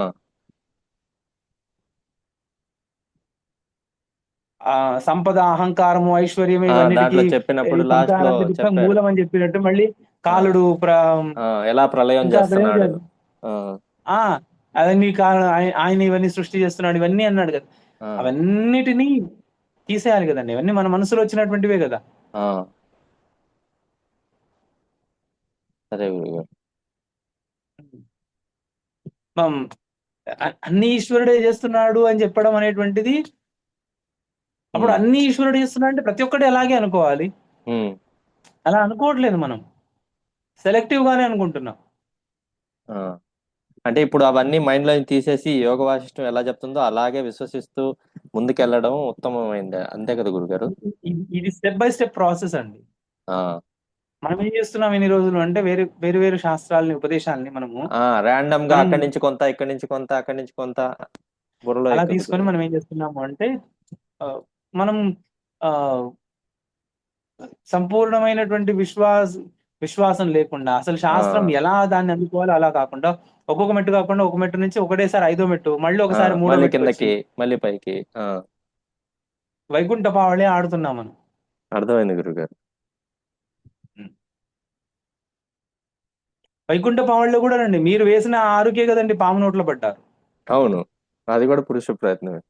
ఆ సంపద, అహంకారము, ఐశ్వర్యం ఇవన్నిటికీ దాంట్లో చెప్పినప్పుడు లాస్ట్ లో సంసారానికి దుఃఖం చెప్పారు. మూలం అని చెప్పినట్టు మళ్ళీ ఆ, కాలుడు ఎలా ప్రళయం ఇంకా అక్కడ ఏం చేస్తున్నాడు. చేయాలి? ఆ, ఆ అవన్నీ కారణం, ఆయన ఇవన్నీ సృష్టి చేస్తున్నాడు, ఇవన్నీ అన్నాడు కదా. ఆ, అవన్నిటినీ తీసేయాలి కదండి, ఇవన్నీ మన మనసులో వచ్చినటువంటివే కదా. ఆ, సరే గురుగారు. మనం అన్ని ఈశ్వరుడే చేస్తున్నాడు అని చెప్పడం అనేటువంటిది, అప్పుడు ఉమ్, అన్ని ఈశ్వరుడు చేస్తున్నాడు అంటే ప్రతి ఒక్కటి అలాగే అనుకోవాలి. ఉమ్, అలా అనుకోవట్లేదు, మనం సెలెక్టివ్ గానే అనుకుంటున్నాం. ఆ. అంటే ఇప్పుడు అవన్నీ మైండ్ లో తీసేసి యోగ వాసిష్టం ఎలా చెప్తుందో అలాగే విశ్వసిస్తూ ముందుకెళ్ళడం ఉత్తమమైంది, అంతే కదా గురుగారు. ఇది స్టెప్ బై స్టెప్ ప్రాసెస్ అండి. ఆ, మనం ఏం చేస్తున్నాం ఇన్ని రోజులు అంటే వేరు వేరు శాస్త్రాలని, ఉపదేశాలని ర్యాండమ్ గా మనం అక్కడి నుంచి కొంత, ఇక్కడి నుంచి కొంత, అక్కడి నుంచి కొంత బుర్రలో అలా తీసుకొని ఎక్కుతుంది. మనం ఏం చేస్తున్నాము అంటే ఆ, మనం ఆ సంపూర్ణమైనటువంటి విశ్వాసం లేకుండా, అసలు ఆ, శాస్త్రం ఎలా దాన్ని అందుకోవాలో అలా కాకుండా, ఒక్కొక్క మెట్టు కాకుండా ఒక మెట్టు నుంచి ఒకటేసారి 5వ మెట్టు, మళ్ళీ ఒకసారి 3వ మళ్ళీ మెట్టుకు వచ్చి కిందకి మళ్ళీ పైకి. వైకుంఠ పావళి ఆడుతున్నాం మనం. అర్థమైంది గురుగారు. వైకుంఠ పావళిలో కూడా రండి, మీరు వేసిన 6కే కదండి పాము నోట్లో పడ్డారు. అవును, అది కూడా పురుష ప్రయత్నమే.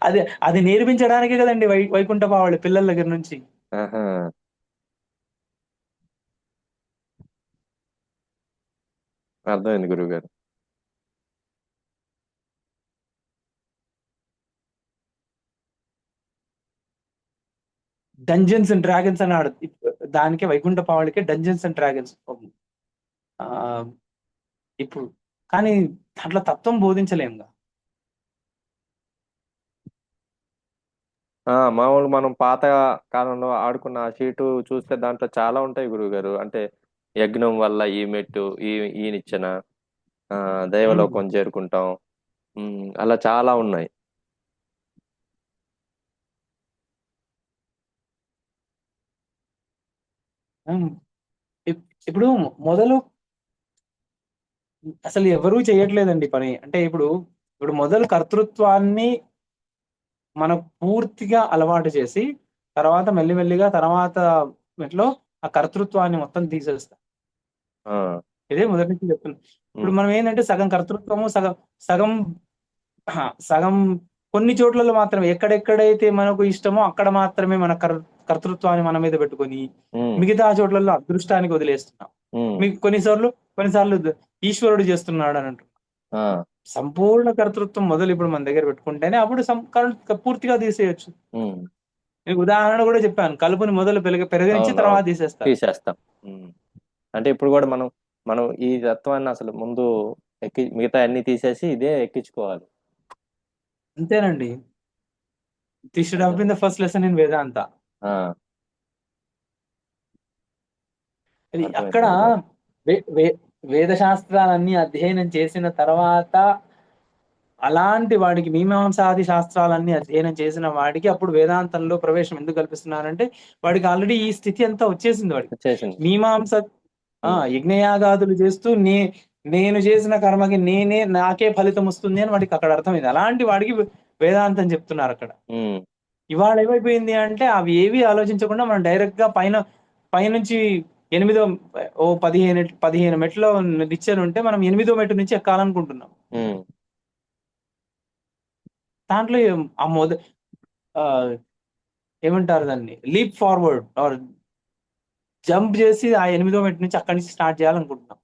అది అది నేర్పించడానికే కదండి వైకుంఠ పావళి పిల్లల దగ్గర నుంచి. ఆహా, అర్థమైంది గురుగారు. డంజన్స్ అండ్ డ్రాగన్స్ అని దానికే వైకుంఠ పావళికే డంజన్స్ అండ్ డ్రాగన్స్ ఆ ఇప్పుడు. కానీ దాంట్లో తత్వం బోధించలేముగా. మామూలు మనం పాత కాలంలో ఆడుకున్న ఆ షీటు చూస్తే దాంట్లో చాలా ఉంటాయి గురుగారు. అంటే యజ్ఞం వల్ల ఈ మెట్టు, ఈ నిచ్చెన, ఉమ్, దైవలోకం చేరుకుంటాం, అలా చాలా ఉన్నాయి. ఉమ్, ఇప్పుడు మొదలు అసలు ఎవరూ చేయట్లేదండి పని. అంటే ఇప్పుడు ఇప్పుడు మొదలు కర్తృత్వాన్ని మనం పూర్తిగా అలవాటు చేసి తర్వాత మెల్లిమెల్లిగా తర్వాత మెట్లో ఆ కర్తృత్వాన్ని మొత్తం తీసేస్తాం. ఆ, ఇదే మొదటి నుంచి చెప్తున్నాం. ఇప్పుడు ఉమ్, మనం ఏంటంటే సగం కర్తృత్వము సగం సగం సగం కొన్ని చోట్లలో మాత్రమే ఎక్కడెక్కడైతే మనకు ఇష్టమో అక్కడ మాత్రమే మన కర్తృత్వాన్ని మన మీద పెట్టుకొని ఉమ్, మిగతా చోట్లలో అదృష్టానికి వదిలేస్తున్నాం. ఉమ్, మీకు కొన్నిసార్లు ఈశ్వరుడు చేస్తున్నాడు అని అంటున్నాం. ఆ, సంపూర్ణ కర్తృత్వం మొదలు ఇప్పుడు మన దగ్గర పెట్టుకుంటేనే అప్పుడు పూర్తిగా తీసేయొచ్చు. ఉమ్, మీకు ఉదాహరణ కూడా చెప్పాను, కలుపుని మొదలు పెరగనిచ్చి అవును తర్వాత అవును తీసేస్తారు. తీసేస్తాం. అంటే ఇప్పుడు కూడా మనం మనం ఈ తత్వాన్ని అసలు ముందు మిగతా అన్ని తీసేసి ఇదే ఎక్కించుకోవాలి. అంతేనండి. This should have been the first lesson in Vedanta. ఆ, అర్థమైంది అక్కడ గురుగారు. వేద శాస్త్రాలన్నీ అధ్యయనం చేసిన తర్వాత అలాంటి వాడికి మీమాంసాది శాస్త్రాలన్నీ అధ్యయనం చేసిన వాడికి అప్పుడు వేదాంతంలో ప్రవేశం ఎందుకు కల్పిస్తున్నారంటే వాడికి ఆల్రెడీ ఈ స్థితి అంతా వచ్చేసింది. వాడికి వచ్చేసింది. మీమాంస ఉమ్, యజ్ఞయాగాదులు చేస్తూ నేను చేసిన కర్మకి నాకే ఫలితం వస్తుంది అని వాడికి అక్కడ అర్థమైంది. అలాంటి వాడికి వేదాంతం చెప్తున్నారు అక్కడ. ఉమ్, ఇవాళ ఏమైపోయింది అంటే అవి ఏవి ఆలోచించకుండా మనం డైరెక్ట్ గా పైనుంచి 8 15 మెట్లో నిచ్చెన ఉంటే మనం 8వ మెట్టు నుంచి ఎక్కాలనుకుంటున్నాం. ఉమ్, దాంట్లో ఆ ఆ, ఏమంటారు దాన్ని, లీప్ ఫార్వర్డ్ ఆర్ జంప్ చేసి ఆ 8వ మెట్టు నుంచి అక్కడి నుంచి స్టార్ట్ చేయాలనుకుంటున్నాం.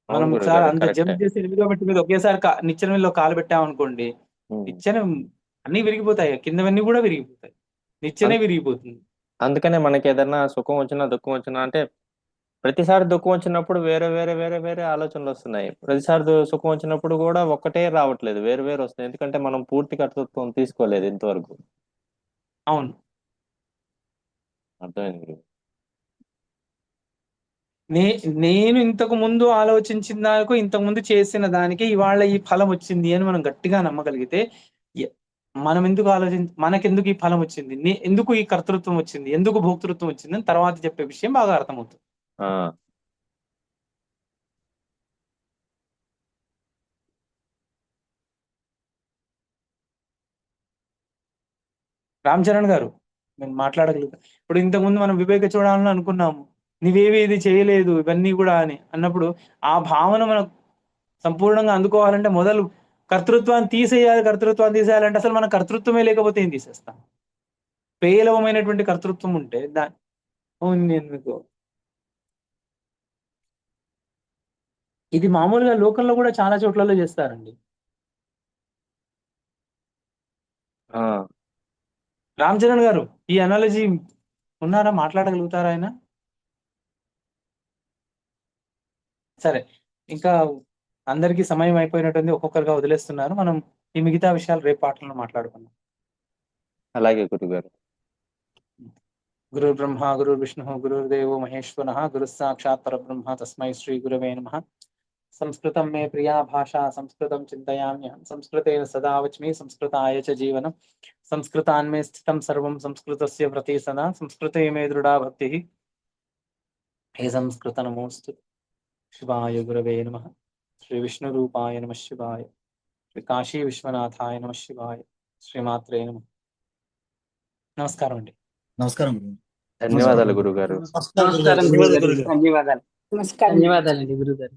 మనం అవును ఒకసారి గురుగారు, అంత కరెక్టే. జంప్ చేసి 8వ మెట్టు మీద ఒకేసారి నిచ్చెన మీద కాలు పెట్టామనుకోండి, నిచ్చెన అన్ని విరిగిపోతాయి, కిందవన్నీ కూడా విరిగిపోతాయి, నిచ్చెనే విరిగిపోతుంది. అందుకనే మనకి ఏదైనా సుఖం వచ్చినా దుఃఖం వచ్చినా అంటే ప్రతిసారి దుఃఖం వచ్చినప్పుడు వేరే వేరే వేరే వేరే ఆలోచనలు వస్తున్నాయి. ప్రతిసారి సుఖం వచ్చినప్పుడు కూడా ఒక్కటే రావట్లేదు, వేరు వేరు వస్తున్నాయి. ఎందుకంటే మనం పూర్తి కర్తృత్వం తీసుకోలేదు ఇంతవరకు. అవును. అర్థమైంది గురు. నేను ఇంతకు ముందు ఆలోచించిన దానికి ఇంతకు ముందు చేసిన దానికి ఇవాళ ఈ ఫలం వచ్చింది అని మనం గట్టిగా నమ్మగలిగితే మనం ఎందుకు మనకెందుకు ఈ ఫలం వచ్చింది, ఎందుకు ఈ కర్తృత్వం వచ్చింది, ఎందుకు భోక్తృత్వం వచ్చింది అని తర్వాత చెప్పే విషయం బాగా అర్థమవుతుంది. ఆ, రామ్ చరణ్ గారు నేను మాట్లాడగలుగుతా. ఇప్పుడు ఇంతకుముందు మనం వివేక చూడాలని అనుకున్నాము, నువ్వేవి ఇది చేయలేదు ఇవన్నీ కూడా అని అన్నప్పుడు ఆ భావన మనం సంపూర్ణంగా అందుకోవాలంటే మొదలు కర్తృత్వాన్ని తీసేయాలంటే అసలు మన కర్తృత్వమే లేకపోతే ఏం తీసేస్తాం. పేలవమైనటువంటి కర్తృత్వం ఉంటే నేను మీకు ఇది మామూలుగా లోకంలో కూడా చాలా చోట్లలో చేస్తారండి. ఆ, రామ్ చరణ్ గారు ఈ అనాలజీ ఉన్నారా, మాట్లాడగలుగుతారా ఆయన? సరే, ఇంకా అందరికీ సమయం అయిపోయినట్టుంది, ఒక్కొక్కరుగా వదిలేస్తున్నారు. మనం ఈ మిగతా విషయాలు రేపు పాటల్లో మాట్లాడుకుందాం. అలాగే గురుగారు. గురు బ్రహ్మ గురు విష్ణు గురుర్దేవో మహేశ్వర గురు సాక్షాత్ పరబ్రహ్మ తస్మై శ్రీ గురవే నమః. సంస్కృతం మే ప్రియా భాషా సంస్కృతం చింతయామ్యహం సంస్కృతేన సదా వచ్మి సంస్కృతాయ చ జీవనం సంస్కృతాన్మే స్థితం సర్వం సంస్కృతస్య ప్రతి సదా సంస్కృతే మే దృఢా భక్తిః. హే సంస్కృత నమోస్తు. శివాయ గురవే నమః. శ్రీ విష్ణు రూపాయ నమః శివాయ. శ్రీ కాశీ విశ్వనాథాయ నమః శివాయ. శ్రీమాత్రే నమః. నమస్కారం అండి. నమస్కారం. ధన్యవాదాలు గురుగారు. నమస్కారం గురుగారు, ధన్యవాదాలు. నమస్కారం. ధన్యవాదాలండి గురుగారు.